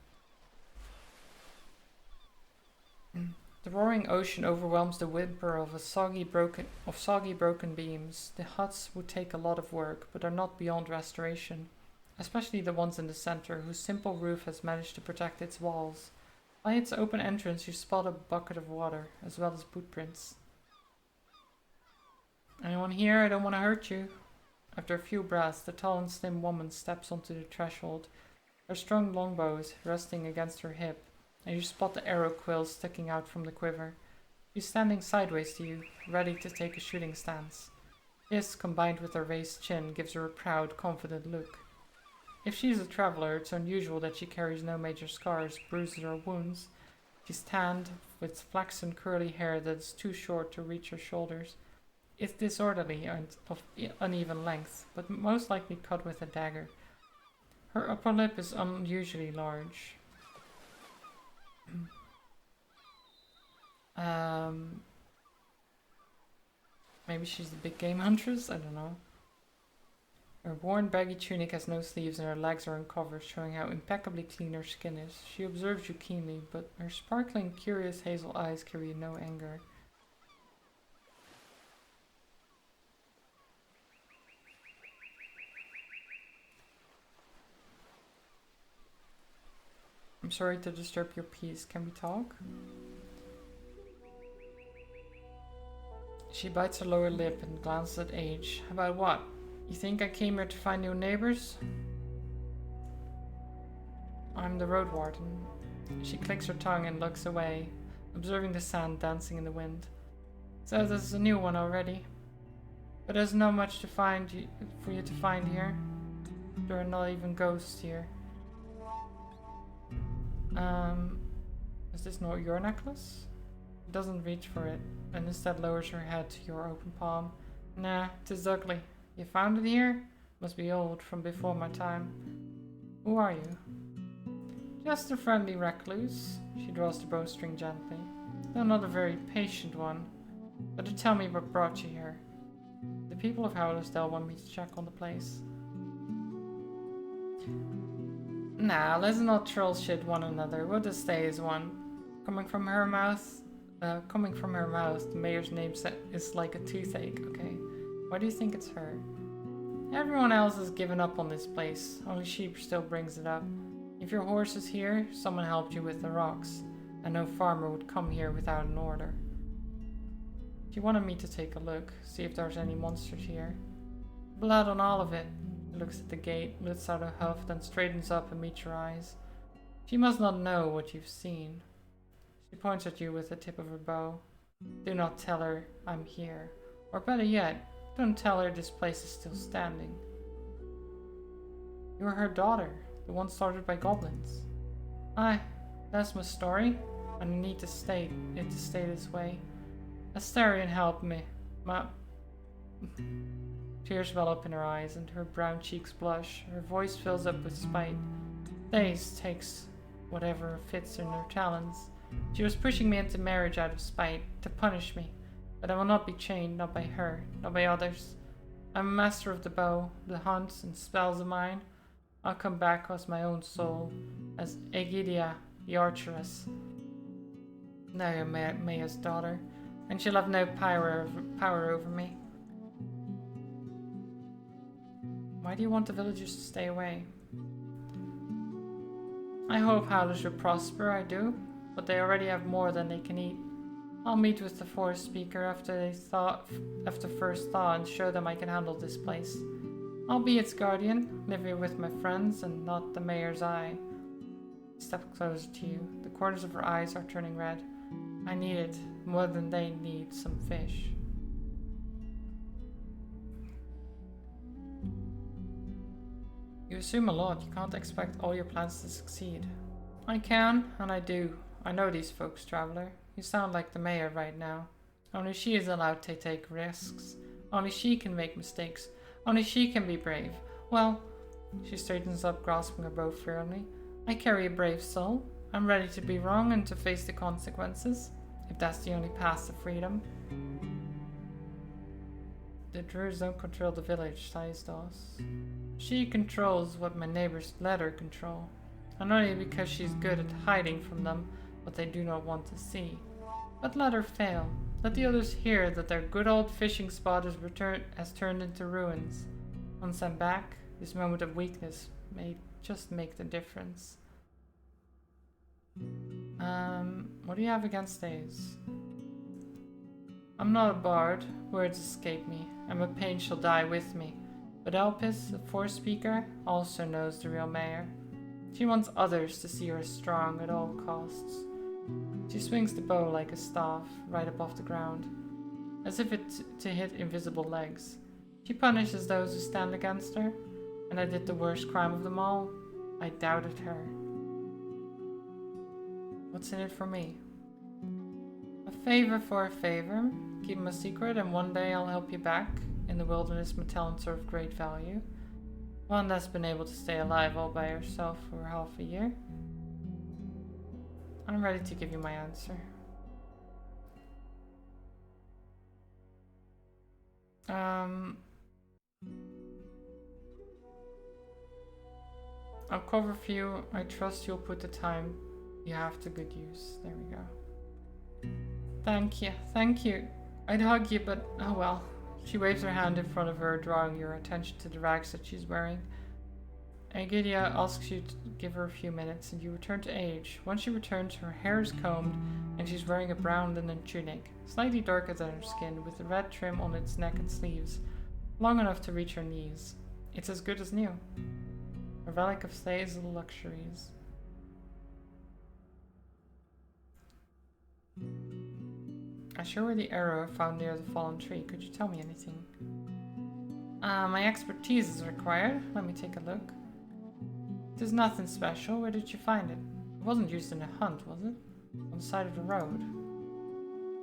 The roaring ocean overwhelms the whimper of soggy broken beams. The huts would take a lot of work, but are not beyond restoration, especially the ones in the center, whose simple roof has managed to protect its walls. By its open entrance you spot a bucket of water, as well as bootprints. Anyone here? I don't want to hurt you. After a few breaths, the tall and slim woman steps onto the threshold, her strong longbow resting against her hip, and you spot the arrow quills sticking out from the quiver. She's standing sideways to you, ready to take a shooting stance. This, combined with her raised chin, gives her a proud, confident look. If she's a traveler, it's unusual that she carries no major scars, bruises, or wounds. She's tanned, with flaxen curly hair that is too short to reach her shoulders. It's disorderly and of uneven length, but most likely cut with a dagger. Her upper lip is unusually large. Maybe she's the big game huntress? I don't know. Her worn baggy tunic has no sleeves and her legs are uncovered, showing how impeccably clean her skin is. She observes you keenly, but her sparkling, curious hazel eyes carry no anger. I'm sorry to disturb your peace. Can we talk? She bites her lower lip and glances at Age. About what? You think I came here to find new neighbors? I'm the Roadwarden. She clicks her tongue and looks away, observing the sand dancing in the wind. So there's a new one already. But there's not much to find for you to find here. There are not even ghosts here. Is this not your necklace? She doesn't reach for it, and instead lowers her head to your open palm. Nah, 'tis ugly. You found it here? Must be old, from before my time. Who are you? Just a friendly recluse. She draws the bowstring gently. Though not a very patient one. But tell me what brought you here. The people of Howlersdale want me to check on the place. Nah, let's not troll shit one another. We'll just stay as one. Coming from her mouth, the mayor's name is like a toothache, okay? Why do you think it's her? Everyone else has given up on this place. Only she still brings it up. If your horse is here, someone helped you with the rocks. And no farmer would come here without an order. She wanted me to take a look, see if there's any monsters here. Blood on all of it. Looks at the gate, lets out a huff, then straightens up and meets your eyes. She must not know what you've seen. She points at you with the tip of her bow. Do not tell her I'm here. Or better yet, don't tell her this place is still standing. You're her daughter, the one started by goblins. Aye, that's my story, and I need to stay this way. Astarion helped me. Tears well up in her eyes, and her brown cheeks blush. Her voice fills up with spite. Daze takes whatever fits in her talons. She was pushing me into marriage out of spite, to punish me. But I will not be chained, not by her, not by others. I'm a master of the bow, the hunt, and spells of mine. I'll come back as my own soul, as Aegidia, the archeress. Now you're Maya's daughter, and she'll have no power over me. Why do you want the villagers to stay away? I hope Howlers will prosper, I do, but they already have more than they can eat. I'll meet with the forest speaker after first thaw and show them I can handle this place. I'll be its guardian, live here with my friends and not the mayor's eye. Step closer to you. The corners of her eyes are turning red. I need it, more than they need some fish. You assume a lot. You can't expect all your plans to succeed. I can, and I do. I know these folks, traveler. You sound like the mayor right now. Only she is allowed to take risks. Only she can make mistakes. Only she can be brave. Well, she straightens up, grasping her bow firmly. I carry a brave soul. I'm ready to be wrong and to face the consequences, if that's the only path to freedom. The druids don't control the village, sighs Doss. She controls what my neighbors let her control, and only because she's good at hiding from them what they do not want to see. But let her fail. Let the others hear that their good old fishing spot has turned into ruins. Once I'm back, this moment of weakness may just make the difference. What do you have against Daze? I'm not a bard. Words escape me, and my pain shall die with me. But Elpis, the forest speaker, also knows the real mayor. She wants others to see her strong at all costs. She swings the bow like a staff, right above the ground, as if to hit invisible legs. She punishes those who stand against her, and I did the worst crime of them all. I doubted her. What's in it for me? A favor for a favor. Keep my secret, and one day I'll help you back. In the wilderness, my talents are of great value. One that's been able to stay alive all by herself for half a year. I'm ready to give you my answer. I'll cover for you. I trust you'll put the time you have to good use. There we go. Thank you. I'd hug you, but oh well. She waves her hand in front of her, drawing your attention to the rags that she's wearing. Aegidia asks you to give her a few minutes, and you return to Age. Once she returns, her hair is combed, and she's wearing a brown linen tunic, slightly darker than her skin, with a red trim on its neck and sleeves, long enough to reach her knees. It's as good as new. A relic of Slay's luxuries. I show her the arrow found near the fallen tree. Could you tell me anything? My expertise is required. Let me take a look. There's nothing special. Where did you find it? It wasn't used in a hunt, was it? On the side of the road.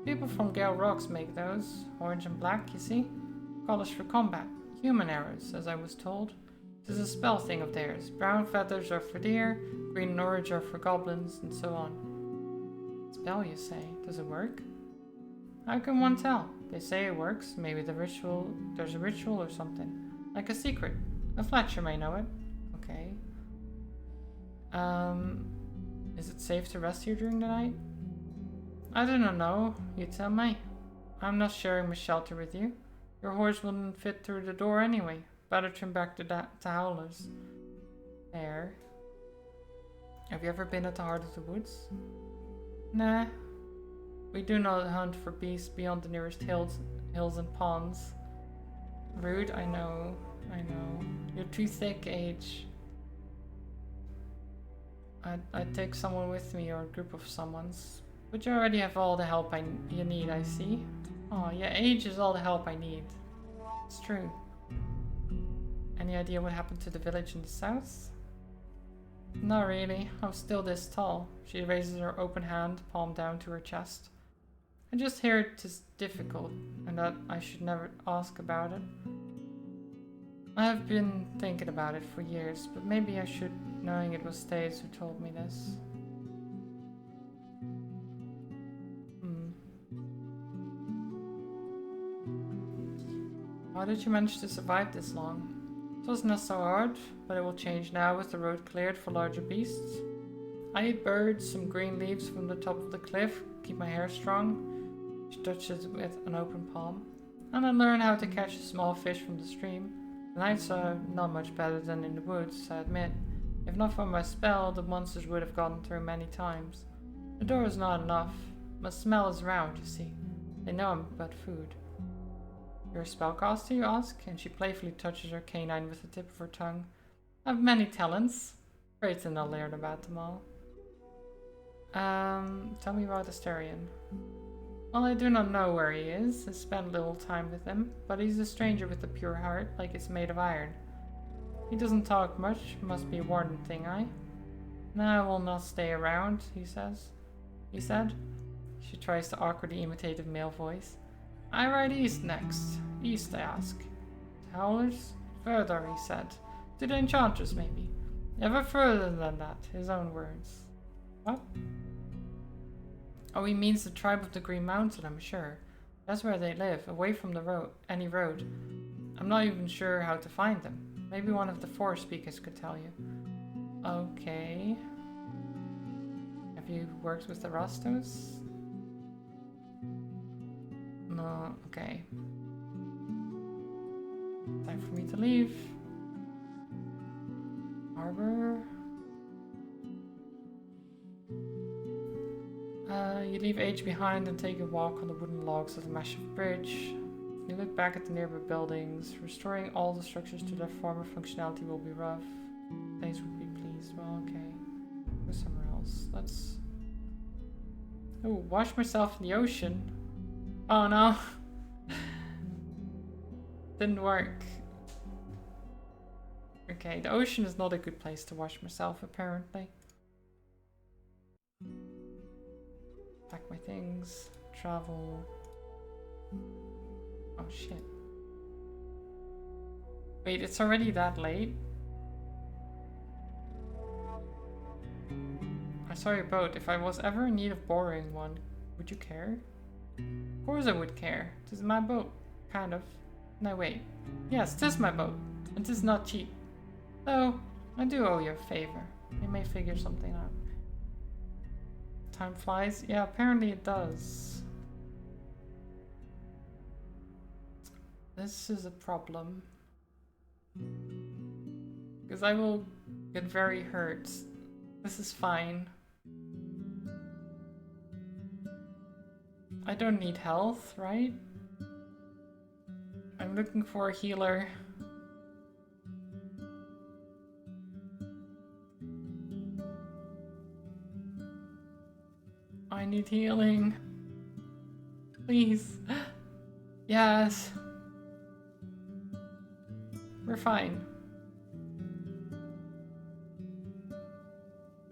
People from Gale Rocks make those. Orange and black, you see? Polished for combat. Human arrows, as I was told. This is a spell thing of theirs. Brown feathers are for deer, green and orange are for goblins, and so on. Spell, you say? Does it work? How can one tell? They say it works. Maybe there's a ritual or something. Like a secret. A Fletcher may know it. Okay. Is it safe to rest here during the night? I do not know. You tell me. I'm not sharing my shelter with you. Your horse wouldn't fit through the door anyway. Better turn back to Howlers. There. Have you ever been at the heart of the woods? Nah. We do not hunt for beasts beyond the nearest hills and ponds. Rude, I know. You're too thick, Age. I'd take someone with me or a group of someone's. But you already have all the help you need, I see. Oh, yeah, Age is all the help I need. It's true. Any idea what happened to the village in the south? Not really. I'm still this tall. She raises her open hand, palm down to her chest. I just hear it is difficult, and that I should never ask about it. I have been thinking about it for years, but maybe I should, knowing it was Stace who told me this. How did you manage to survive this long? It wasn't so hard, but it will change now with the road cleared for larger beasts. I eat birds, some green leaves from the top of the cliff, keep my hair strong. She touches it with an open palm. And I learn how to catch a small fish from the stream. The nights are not much better than in the woods, I admit. If not for my spell, the monsters would have gotten through many times. The door is not enough. My smell is around, you see. They know I'm but food. You're a spellcaster, you ask? And she playfully touches her canine with the tip of her tongue. I have many talents. Great to not learn about them all. Tell me about Asterion. Well, I do not know where he is. I spent little time with him, but he's a stranger with a pure heart, like it's made of iron. He doesn't talk much, must be a warden thing, No, I will not stay around, he said. She tries to awkwardly imitate a male voice. I ride east next. East, I ask. Howlers? Further, he said. To the Enchantress, maybe. Ever further than that, his own words. What? Oh, he means the tribe of the Green Mountain, I'm sure. That's where they live, away from the road, any road. I'm not even sure how to find them. Maybe one of the Forest speakers could tell you. Okay. Have you worked with the Rostos? No, okay. Time for me to leave. Harbor. You leave Age behind and take a walk on the wooden logs of the massive bridge. You look back at the nearby buildings. Restoring all the structures to their former functionality will be rough. Things would be pleased. Well, okay. Go somewhere else. Let's... Oh, wash myself in the ocean. Oh no. Didn't work. Okay, the ocean is not a good place to wash myself, apparently. Pack my things. Travel. Oh shit. Wait, it's already that late? I saw your boat. If I was ever in need of borrowing one, would you care? Of course I would care. This is my boat. Kind of. No, wait. Yes, this is my boat. And this is not cheap. Though, I do owe you a favor. You may figure something out. Time flies? Yeah, apparently it does. This is a problem. Because I will get very hurt. This is fine. I don't need health, right? I'm looking for a healer. I need healing. Please. Yes. We're fine.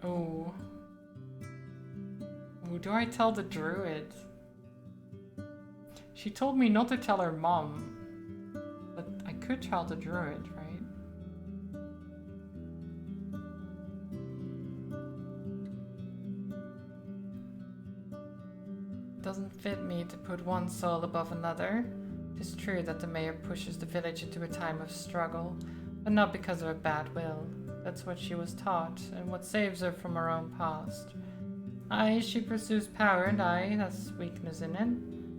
Oh. Oh, do I tell the druid? She told me not to tell her mom. But I could tell the druid, right? Doesn't fit me to put one soul above another. It is true that the mayor pushes the village into a time of struggle, but not because of a bad will. That's what she was taught, and what saves her from her own past. Aye, she pursues power, and aye, that's weakness in it.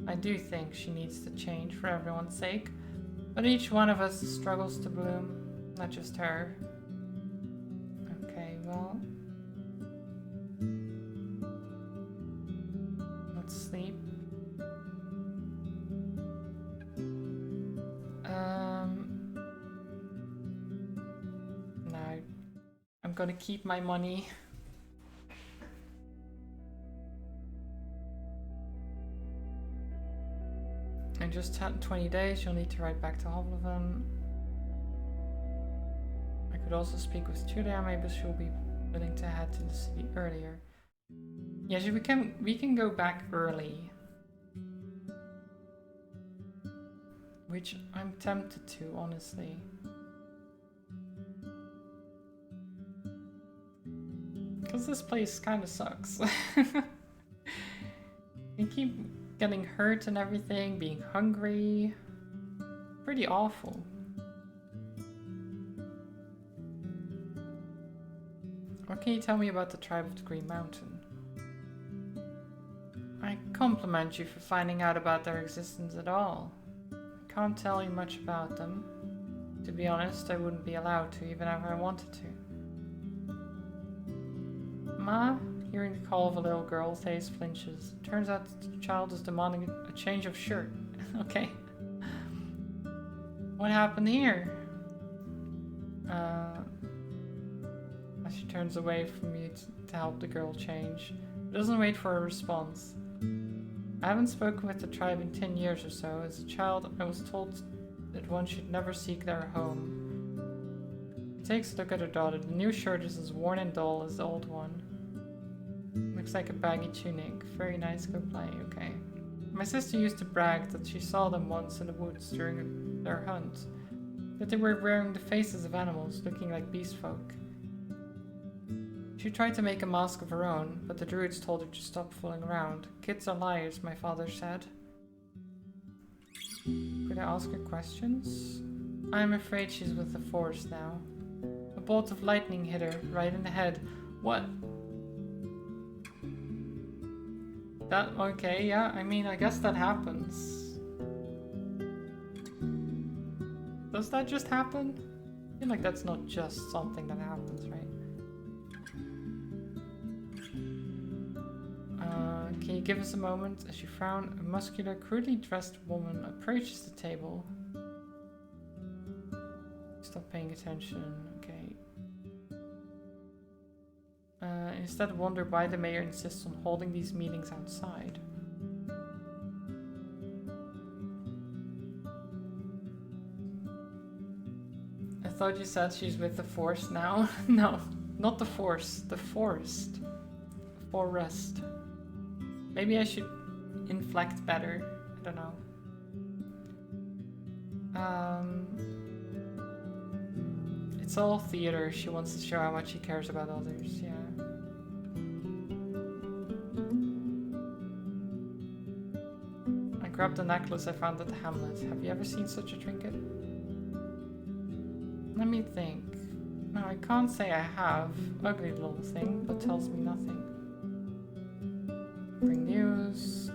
I do think she needs to change for everyone's sake, but each one of us struggles to bloom, not just her. Okay, well... let's sleep. No. I'm gonna keep my money. And just 20 days, you'll need to write back to Hovleven. I could also speak with Julia, maybe she'll be willing to head to the city earlier. Yeah, we can go back early. Which I'm tempted to, honestly. Because this place kind of sucks. You keep getting hurt and everything, being hungry. Pretty awful. What can you tell me about the tribe of the Green Mountain? I compliment you for finding out about their existence at all. I can't tell you much about them. To be honest, I wouldn't be allowed to, even if I wanted to. Ma? Hearing the call of a little girl, Thace flinches. Turns out the child is demanding a change of shirt. Okay. What happened here? As she turns away from you to help the girl change. She doesn't wait for a response. I haven't spoken with the tribe in 10 years or so. As a child, I was told that one should never seek their home. She takes a look at her daughter. The new shirt is as worn and dull as the old one. Looks like a baggy tunic. Very nice, go play, okay. My sister used to brag that she saw them once in the woods during their hunt. That they were wearing the faces of animals, looking like beast folk. She tried to make a mask of her own, but the druids told her to stop fooling around. Kids are liars, my father said. Could I ask her questions? I'm afraid she's with the forest now. A bolt of lightning hit her, right in the head. What? That, okay, yeah, I mean, I guess that happens. Does that just happen? I feel like that's not just something that happens, right? Can you give us a moment? As you frown, a muscular, crudely dressed woman approaches the table. Stop paying attention, okay. Instead wonder why the mayor insists on holding these meetings outside. I thought you said she's with the force now. No, not the force, the forest. Forest. Maybe I should inflect better. I don't know. It's all theater. She wants to show how much she cares about others, yeah. I grabbed a necklace I found at the hamlet. Have you ever seen such a trinket? Let me think. No, I can't say I have. Ugly little thing, but tells me nothing. Bring news.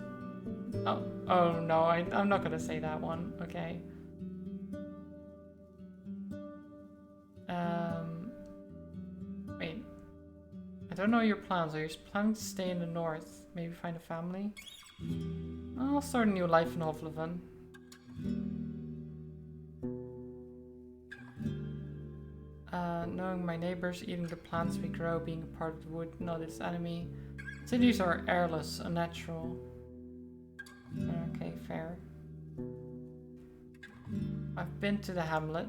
Oh no, I'm not gonna say that one. Okay. don't know your plans. Are you planning to stay in the north? Maybe find a family? I'll start a new life in Hovleven. Knowing my neighbors, eating the plants we grow, being a part of the wood, not its enemy. Cities are airless, unnatural. Okay, fair. I've been to the hamlet.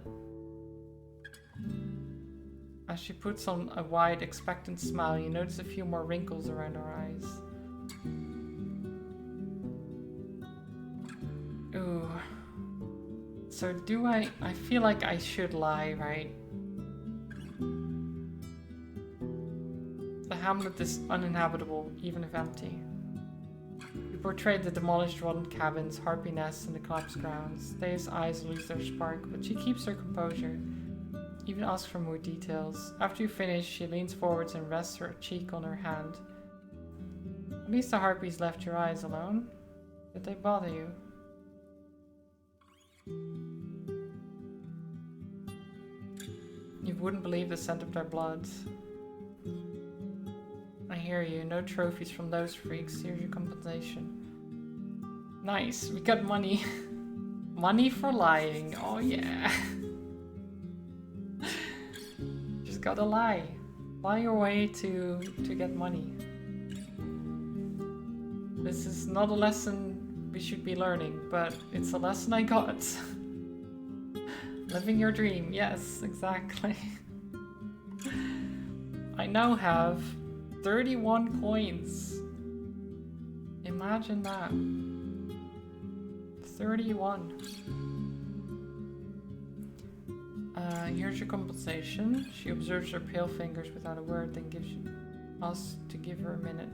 As she puts on a wide, expectant smile, you notice a few more wrinkles around her eyes. Ooh. So do I feel like I should lie, right? The hamlet is uninhabitable, even if empty. You portrayed the demolished rotten cabins, harpy nests, and the collapsed grounds. Thea's eyes lose their spark, but she keeps her composure. Even asks for more details. After you finish, she leans forwards and rests her cheek on her hand. At least the harpies left your eyes alone. Did they bother you? You wouldn't believe the scent of their blood. I hear you. No trophies from those freaks. Here's your compensation. Nice. We got money. Money for lying. Oh yeah. Just gotta lie. Lie your way to get money. This is not a lesson we should be learning, but it's a lesson I got. Living your dream. Yes, exactly. I now have 31 coins. Imagine that. 31. Here's your compensation. She observes her pale fingers without a word, then gives us to give her a minute.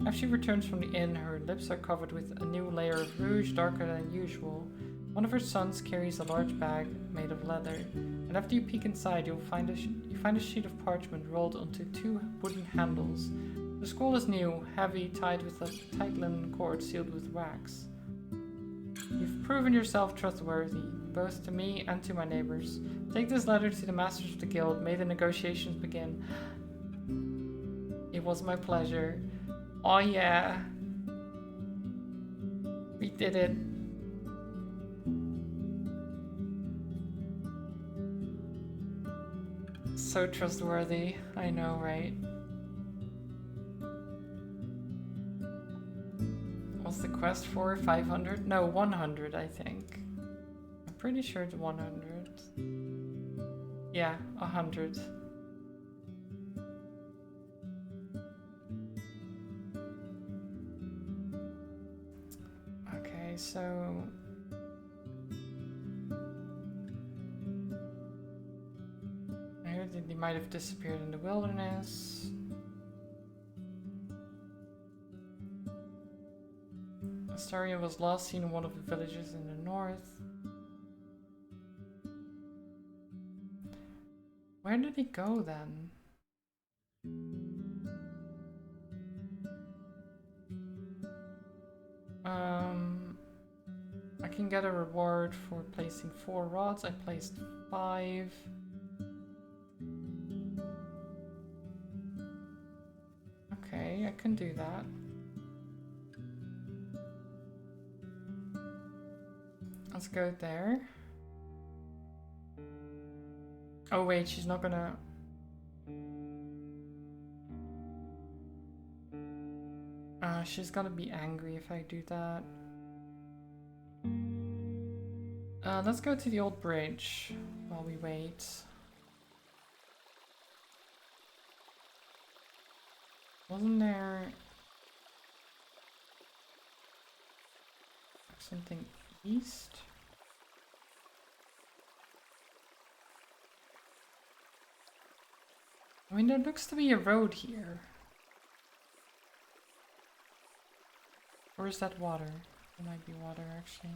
After she returns from the inn, her lips are covered with a new layer of rouge, darker than usual. One of her sons carries a large bag made of leather, and after you peek inside, you find a sheet of parchment rolled onto 2 wooden handles. The scroll is new, heavy, tied with a tight linen cord sealed with wax. You've proven yourself trustworthy, both to me and to my neighbors. Take this letter to the masters of the guild. May the negotiations begin. It was my pleasure. Oh yeah. We did it. So trustworthy. I know, right? What's the quest for? 500? No, 100, I think. I'm pretty sure it's 100. Yeah, 100. Okay, so... I heard that he might have disappeared in the wilderness. Astaria was last seen in one of the villages in the north. Where did he go then? I can get a reward for placing 4 rods. I placed 5. Okay, I can do that. Let's go there. Oh wait, she's not gonna... she's gonna be angry if I do that. Let's go to the old bridge while we wait. Wasn't there something east? I mean, there looks to be a road here. Or is that water? It might be water, actually.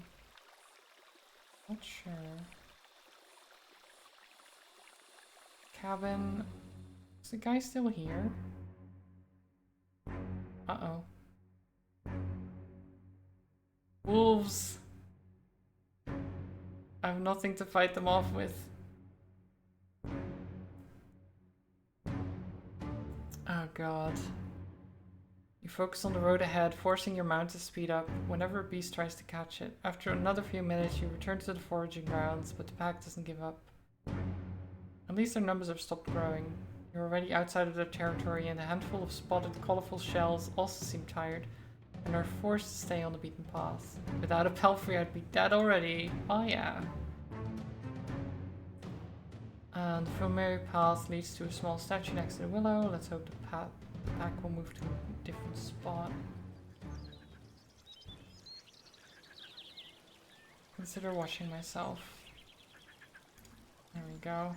Not sure. Cabin. Is the guy still here? Uh-oh. Wolves! I have nothing to fight them off with. Oh, god. You focus on the road ahead, forcing your mount to speed up whenever a beast tries to catch it. After another few minutes, you return to the foraging grounds, but the pack doesn't give up. At least their numbers have stopped growing. You're already outside of their territory, and a handful of spotted, colorful shells also seem tired, and are forced to stay on the beaten path. Without a pelfrey, I'd be dead already. Oh yeah. And the familiar path leads to a small statue next to the willow. Let's hope the pack will move to a different spot. Consider washing myself. There we go.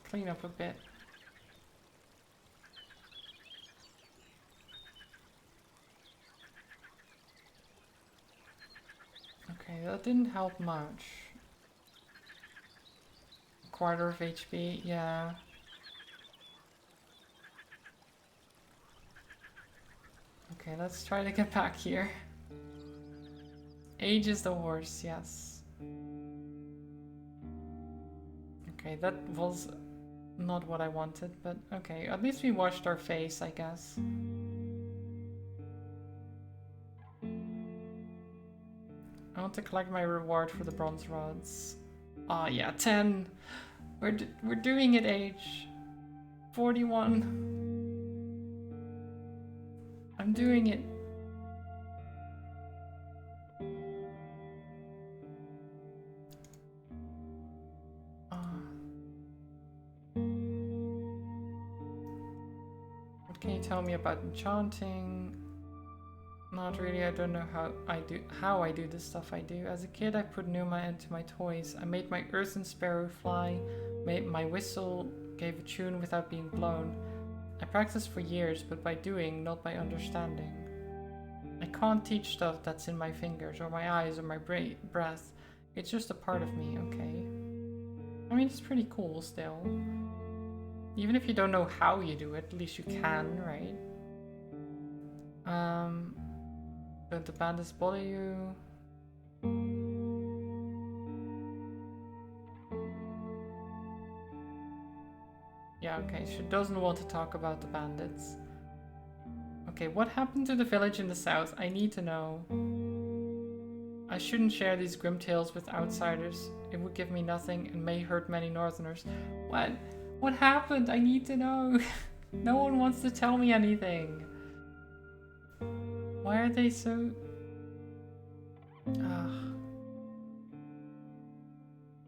Clean up a bit. Okay, that didn't help much. A quarter of HP, yeah. Okay, let's try to get back here. Age is the horse, yes. Okay, that was not what I wanted, but okay. At least we washed our face, I guess. I want to collect my reward for the bronze rods. Ah, yeah, 10. We're doing it, Age. 41. I'm doing it. What can you tell me about enchanting? Not really. I don't know how I do the stuff I do. As a kid, I put Numa into my toys. I made my earthen sparrow fly. Made my whistle gave a tune without being blown. I practiced for years, but by doing, not by understanding. I can't teach stuff that's in my fingers, or my eyes, or my breath. It's just a part of me, okay? I mean, it's pretty cool still. Even if you don't know how you do it, at least you can, right? Don't the bandits bother you? Yeah, okay, she doesn't want to talk about the bandits. Okay, what happened to the village in the south? I need to know. I shouldn't share these grim tales with outsiders. It would give me nothing and may hurt many northerners. What? What happened? I need to know. No one wants to tell me anything. Why are they so... Ugh.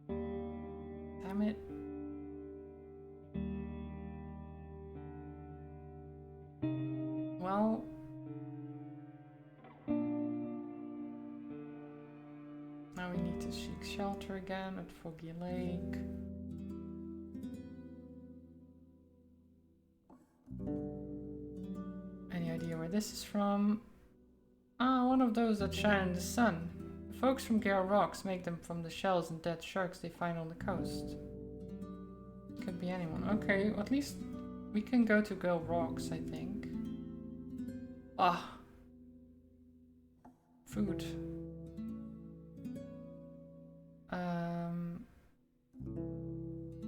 Damn it. Well... Now we need to seek shelter again at Foggy Lake. Any idea where this is from? Ah, one of those that shine in the sun. The folks from Gale Rocks make them from the shells and dead sharks they find on the coast. Could be anyone. Okay, at least we can go to Gale Rocks, I think. Ah. Food.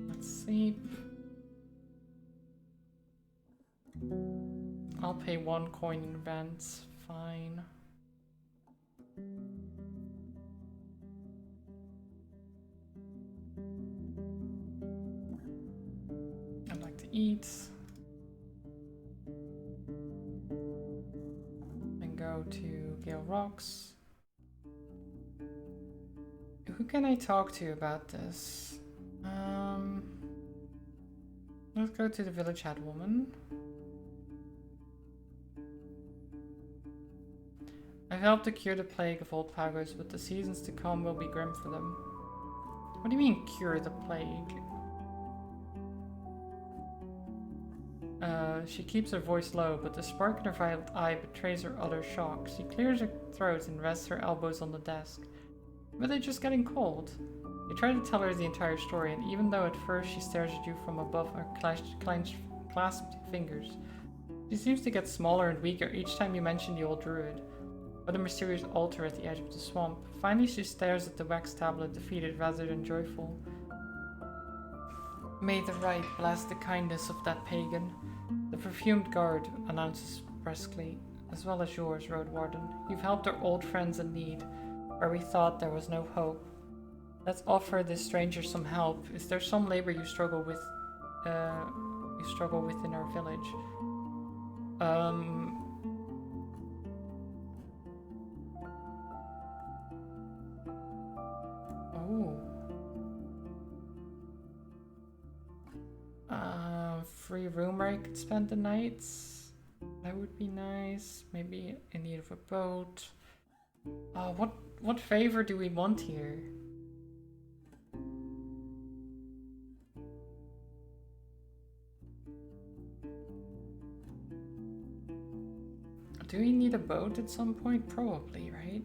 Let's sleep. I'll pay 1 coin in advance. Fine. I'd like to eat. And go to Gale Rocks. Who can I talk to about this? Let's go to the village head woman. I've helped to cure the plague of old Pagos, but the seasons to come will be grim for them. What do you mean, cure the plague? She keeps her voice low, but the spark in her violet eye betrays her utter shock. She clears her throat and rests her elbows on the desk. Were they just getting cold? You try to tell her the entire story, and even though at first she stares at you from above her clasped fingers, she seems to get smaller and weaker each time you mention the old druid, or the mysterious altar at the edge of the swamp. Finally she stares at the wax tablet, defeated rather than joyful. May the right bless the kindness of that pagan. The perfumed guard announces briskly, as well as yours, Roadwarden. You've helped our old friends in need, where we thought there was no hope. Let's offer this stranger some help. Is there some labor you struggle with? In our village? Free room where I could spend the nights. That would be nice. Maybe in need of a boat. What favor do we want here? Do we need a boat at some point? Probably, right?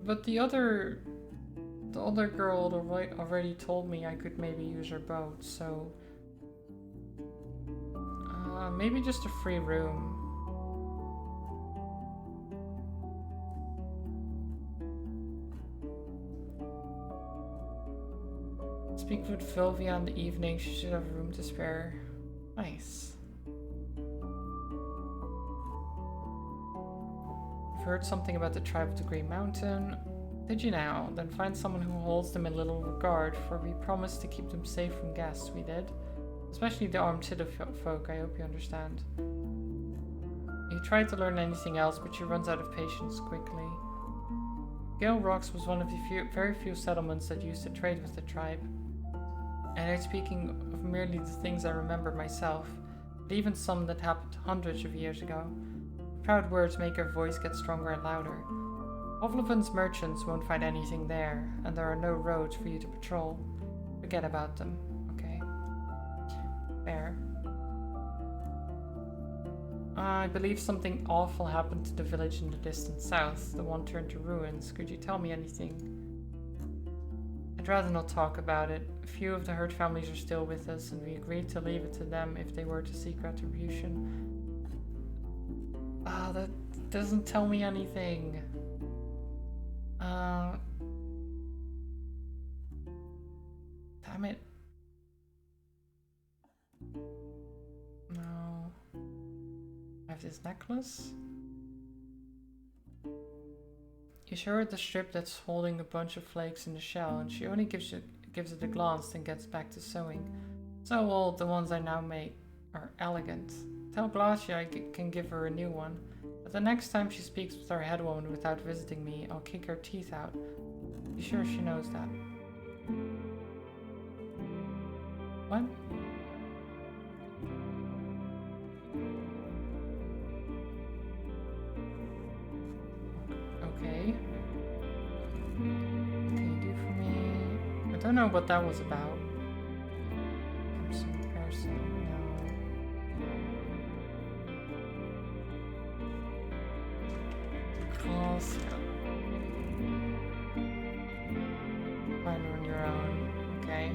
But the other girl already told me I could maybe use her boat, so maybe just a free room. Speak with Sylvia in the evening. She should have room to spare. Nice. I've heard something about the tribe of the Grey Mountain. Did you now? Then find someone who holds them in little regard, for we promised to keep them safe from guests. We did. Especially the armed city folk, I hope you understand. He tried to learn anything else, but she runs out of patience quickly. Gale Rocks was one of the very few settlements that used to trade with the tribe. And I'm speaking of merely the things I remember myself, but even some that happened hundreds of years ago. Proud words make her voice get stronger and louder. Ovlevan's merchants won't find anything there, and there are no roads for you to patrol. Forget about them, okay? Fair. I believe something awful happened to the village in the distant south. The one turned to ruins. Could you tell me anything? I'd rather not talk about it. A few of the hurt families are still with us, and we agreed to leave it to them if they were to seek retribution. That doesn't tell me anything. Damn it. No. I have this necklace. You show her the strip that's holding a bunch of flakes in the shell, and she only gives it a glance, then gets back to sewing. So old, the ones I now make are elegant. Tell Glacia I can give her a new one. But the next time she speaks with our head woman without visiting me, I'll kick her teeth out. Be sure she knows that. What? Okay. What can you do for me? I don't know what that was about. Some person, no. Calls. Find her on your own. Okay.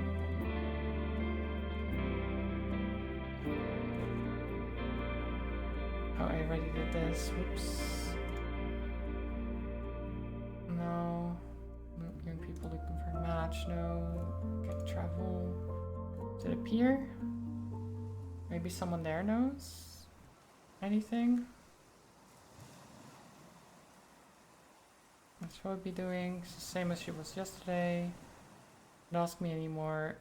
Oh, I already did this. Whoops. No. Young people looking for a match. No. Okay, travel. Did it appear? Maybe someone there knows? Anything? That's what I'd be doing. It's the same as she was yesterday. Don't ask me anymore.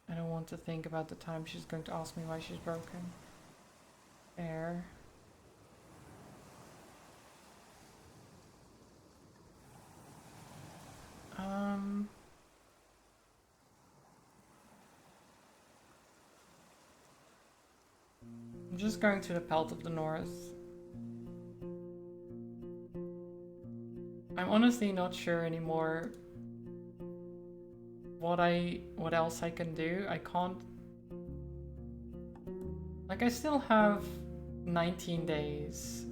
I don't want to think about the time she's going to ask me why she's broken. There. I'm just going to the Pelt of the North. I'm honestly not sure anymore what else I can do. I can't. Like, I still have 19 days.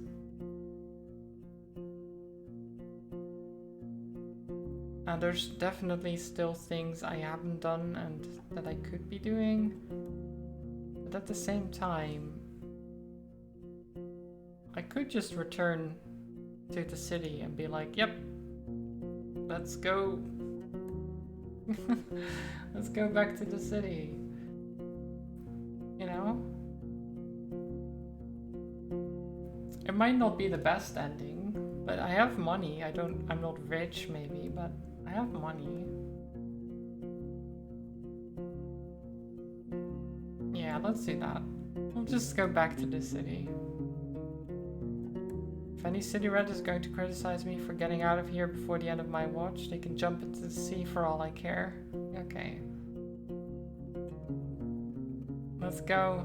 And there's definitely still things I haven't done and that I could be doing. But at the same time, I could just return to the city and be like, yep, let's go. Let's go back to the city. It might not be the best ending, but I have money. I'm not rich maybe, but I have money. Yeah, let's do that. We'll just go back to the city. If any city rat is going to criticize me for getting out of here before the end of my watch, they can jump into the sea for all I care. Okay. Let's go.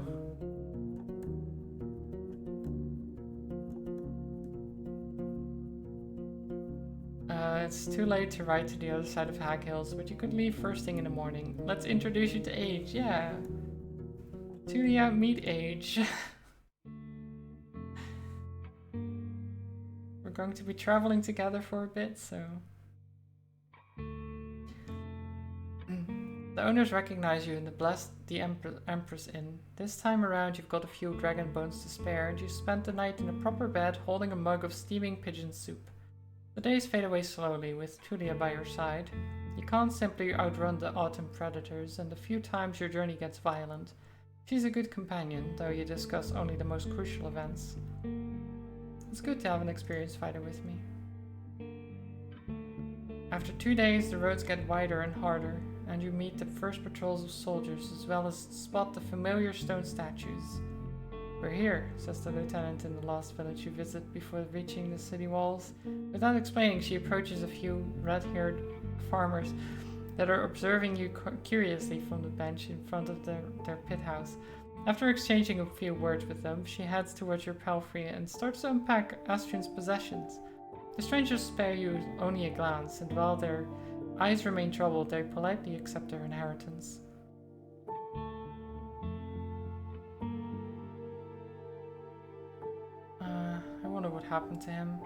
It's too late to ride to the other side of Hag Hills, but you could leave first thing in the morning. Let's introduce you to Age, yeah. Tulia, meet Age. We're going to be traveling together for a bit, so... The owners recognize you and bless the Empress Inn. This time around you've got a few dragon bones to spare, and you spent the night in a proper bed holding a mug of steaming pigeon soup. The days fade away slowly, with Tulia by your side. You can't simply outrun the autumn predators, and a few times your journey gets violent. She's a good companion, though you discuss only the most crucial events. It's good to have an experienced fighter with me. After 2 days, the roads get wider and harder, and you meet the first patrols of soldiers, as well as spot the familiar stone statues. We're here, says the lieutenant in the last village you visit before reaching the city walls. Without explaining, she approaches a few red-haired farmers that are observing you curiously from the bench in front of their pit house. After exchanging a few words with them, she heads towards your palfrey and starts to unpack Astrian's possessions. The strangers spare you only a glance, and while their eyes remain troubled, they politely accept their inheritance. I wonder what happened to him.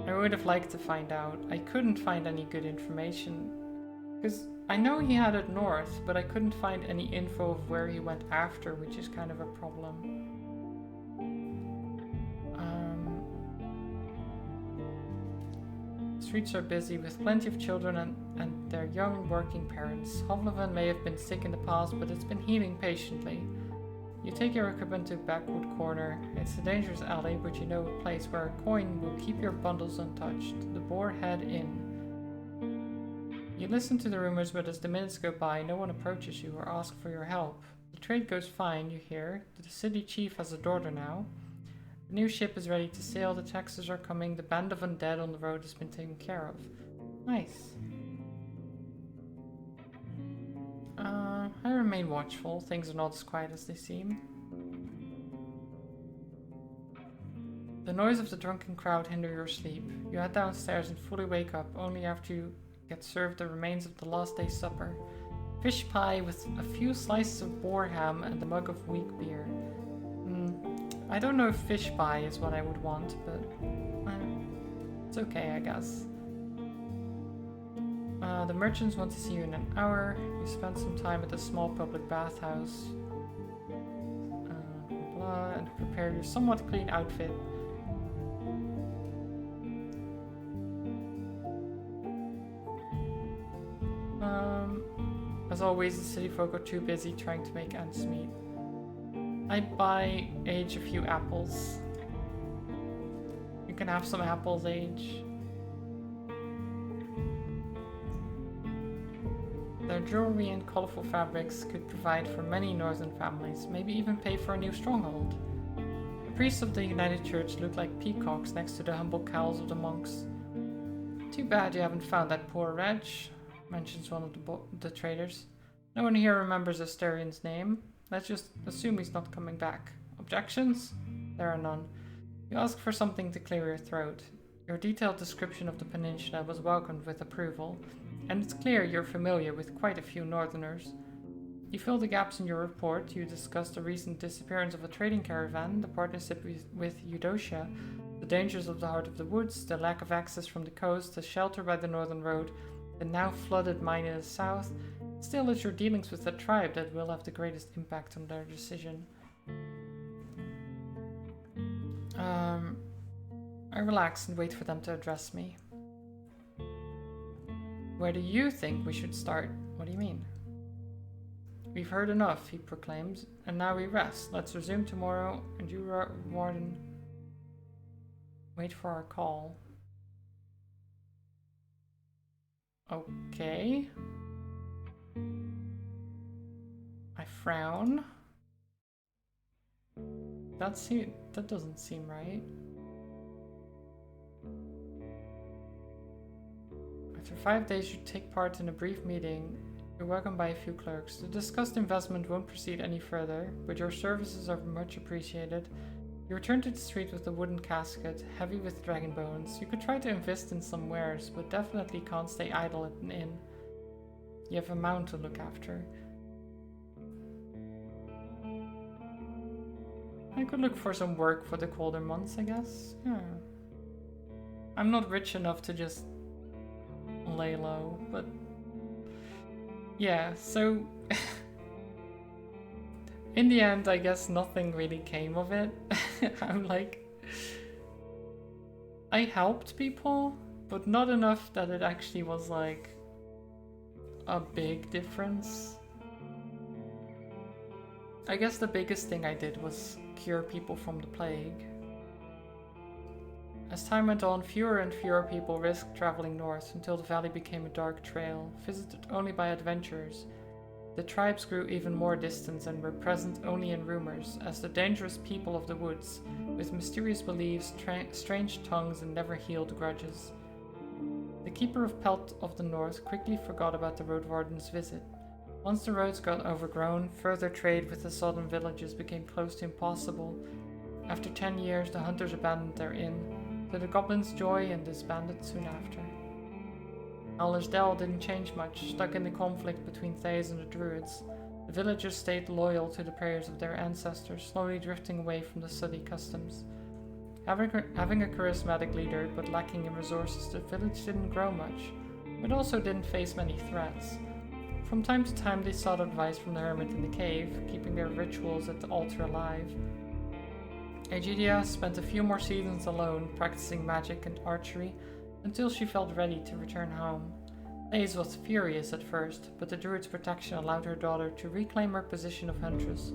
I would have liked to find out. I couldn't find any good information, because I know he headed north, but I couldn't find any info of where he went after, which is kind of a problem. Streets are busy with plenty of children and their young working parents. Hovleven may have been sick in the past, but it's been healing patiently. You take your equipment to Backwood Corner. It's a dangerous alley, but you know a place where a coin will keep your bundles untouched. The Boarhead Inn. You listen to the rumors, but as the minutes go by, no one approaches you or asks for your help. The trade goes fine, you hear. The city chief has a daughter now. The new ship is ready to sail, the taxes are coming, the band of undead on the road has been taken care of. Nice. I remain watchful. Things are not as quiet as they seem. The noise of the drunken crowd hinder your sleep. You head downstairs and fully wake up only after you get served the remains of the last day's supper. Fish pie with a few slices of boar ham and a mug of weak beer. I don't know if fish pie is what I would want, but it's okay, I guess. The merchants want to see you in an hour. You spend some time at the small public bathhouse. And prepare your somewhat clean outfit. As always, the city folk are too busy trying to make ends meet. I buy Age a few apples. You can have some apples, Age. Their jewelry and colorful fabrics could provide for many northern families, maybe even pay for a new stronghold. The priests of the United Church look like peacocks next to the humble cowls of the monks. Too bad you haven't found that poor wretch, mentions one of the traders. No one here remembers Asterian's name. Let's just assume he's not coming back. Objections? There are none. You ask for something to clear your throat. Your detailed description of the peninsula was welcomed with approval, and it's clear you're familiar with quite a few northerners. You fill the gaps in your report. You discuss the recent disappearance of a trading caravan, the partnership with Eudocia, the dangers of the heart of the woods, the lack of access from the coast, the shelter by the northern road, the now flooded mine in the south. Still, it's your dealings with the tribe that will have the greatest impact on their decision. I relax and wait for them to address me. Where do you think we should start? What do you mean? We've heard enough, he proclaims, and now we rest. Let's resume tomorrow, and you, Warden, wait for our call. Okay. I frown. That doesn't seem right. After 5 days, you take part in a brief meeting. You're welcomed by a few clerks. The discussed investment won't proceed any further, but your services are much appreciated. You return to the street with a wooden casket, heavy with dragon bones. You could try to invest in some wares, but definitely can't stay idle at an inn. You have a mount to look after. I could look for some work for the colder months, I guess. Yeah. I'm not rich enough to just lay low, but yeah, so in the end, I guess nothing really came of it. I'm like, I helped people, but not enough that it actually was like a big difference. I guess the biggest thing I did was cure people from the plague. As time went on, fewer and fewer people risked traveling north until the valley became a dark trail, visited only by adventurers. The tribes grew even more distant and were present only in rumors, as the dangerous people of the woods, with mysterious beliefs, strange tongues, and never-healed grudges. The Keeper of Pelt of the North quickly forgot about the Roadwarden's visit. Once the roads got overgrown, further trade with the southern villages became close to impossible. After 10 years, the hunters abandoned their inn, to the goblins' joy, and disbanded soon after. Aldersdale didn't change much, stuck in the conflict between Thays and the Druids. The villagers stayed loyal to the prayers of their ancestors, slowly drifting away from the Suddy customs. Having a charismatic leader, but lacking in resources, the village didn't grow much, but also didn't face many threats. From time to time they sought advice from the hermit in the cave, keeping their rituals at the altar alive. Aegidia spent a few more seasons alone, practicing magic and archery, until she felt ready to return home. Thays was furious at first, but the druid's protection allowed her daughter to reclaim her position of huntress.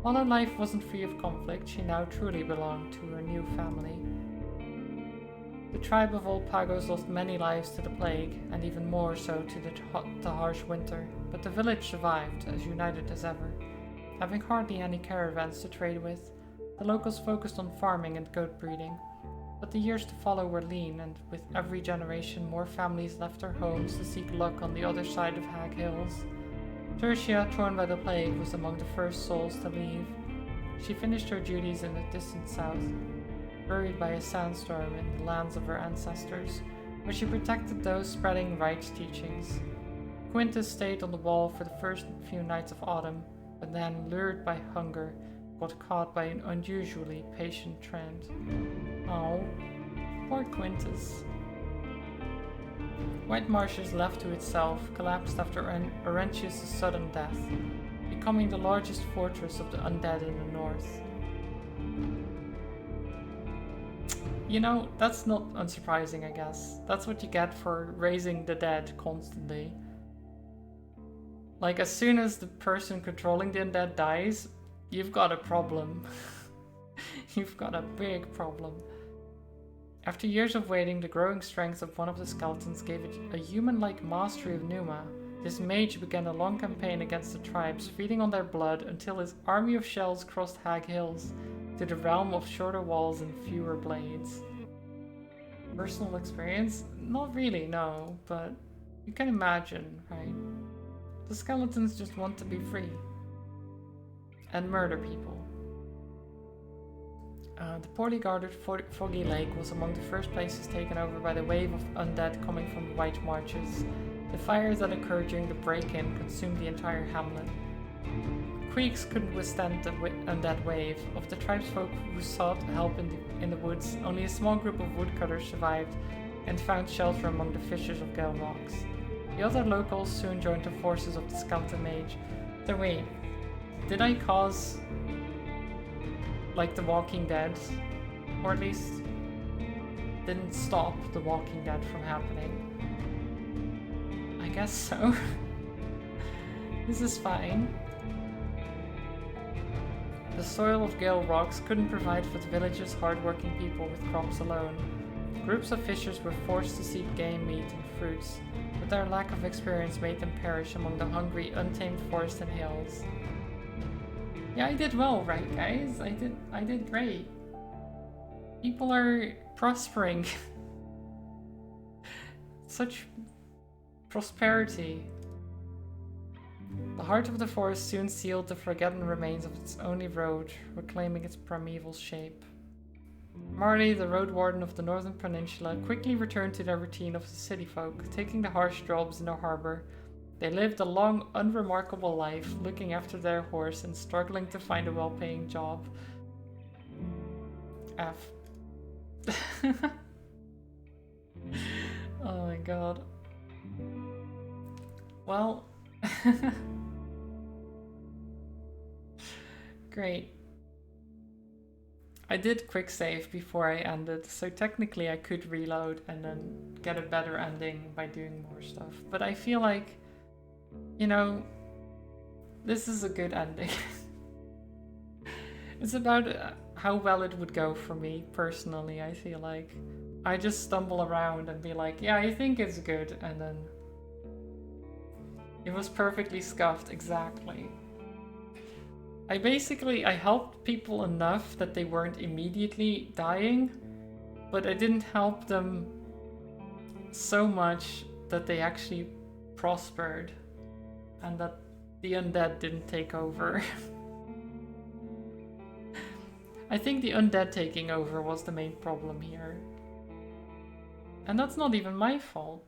While her life wasn't free of conflict, she now truly belonged to her new family. The tribe of Old Pagos lost many lives to the plague, and even more so to the harsh winter, but the village survived, as united as ever. Having hardly any caravans to trade with, the locals focused on farming and goat breeding. But the years to follow were lean, and with every generation more families left their homes to seek luck on the other side of Hag Hills. Tertia, torn by the plague, was among the first souls to leave. She finished her duties in the distant south, buried by a sandstorm in the lands of her ancestors, where she protected those spreading right teachings. Quintus stayed on the wall for the first few nights of autumn, but then, lured by hunger, got caught by an unusually patient trend. Oh, poor Quintus. White Marshes, left to itself, collapsed after Aurentius' sudden death, becoming the largest fortress of the undead in the north. You know, that's not unsurprising, I guess. That's what you get for raising the dead constantly. Like, as soon as the person controlling the undead dies, you've got a problem. You've got a big problem. After years of waiting, the growing strength of one of the skeletons gave it a human-like mastery of Numa. This mage began a long campaign against the tribes, feeding on their blood until his army of shells crossed Hag Hills, to the realm of shorter walls and fewer blades. Personal experience? Not really, no, but you can imagine, right? The skeletons just want to be free. And murder people. The poorly guarded Foggy Lake was among the first places taken over by the wave of undead coming from the White Marches. The fires that occurred during the break-in consumed the entire hamlet. Creeks couldn't withstand the undead wave. Of the tribesfolk who sought help in the woods, only a small group of woodcutters survived and found shelter among the fissures of Gale Rocks. The other locals soon joined the forces of the skeleton mage. So wait, did I cause, like, The Walking Dead? Or at least didn't stop The Walking Dead from happening? I guess so. This is fine. The soil of Gale Rocks couldn't provide for the village's hard-working people with crops alone. Groups of fishers were forced to seek game meat and fruits, but their lack of experience made them perish among the hungry, untamed forest and hills. Yeah, I did well, right, guys? I did great. People are prospering. Such prosperity. The heart of the forest soon sealed the forgotten remains of its only road, reclaiming its primeval shape. Marley, the Roadwarden of the Northern Peninsula, quickly returned to their routine of the city folk, taking the harsh jobs in the harbour. They lived a long, unremarkable life, looking after their horse and struggling to find a well-paying job. F. Oh my god. Well... Great. I did quick save before I ended, so technically I could reload and then get a better ending by doing more stuff. But I feel like, you know, this is a good ending. It's about how well it would go for me personally, I feel like. I just stumble around and be like, yeah, I think it's good, and then it was perfectly scuffed, exactly. I helped people enough that they weren't immediately dying, but I didn't help them so much that they actually prospered and that the undead didn't take over. I think the undead taking over was the main problem here. And that's not even my fault.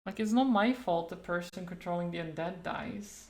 Like, it's not my fault the person controlling the undead dies.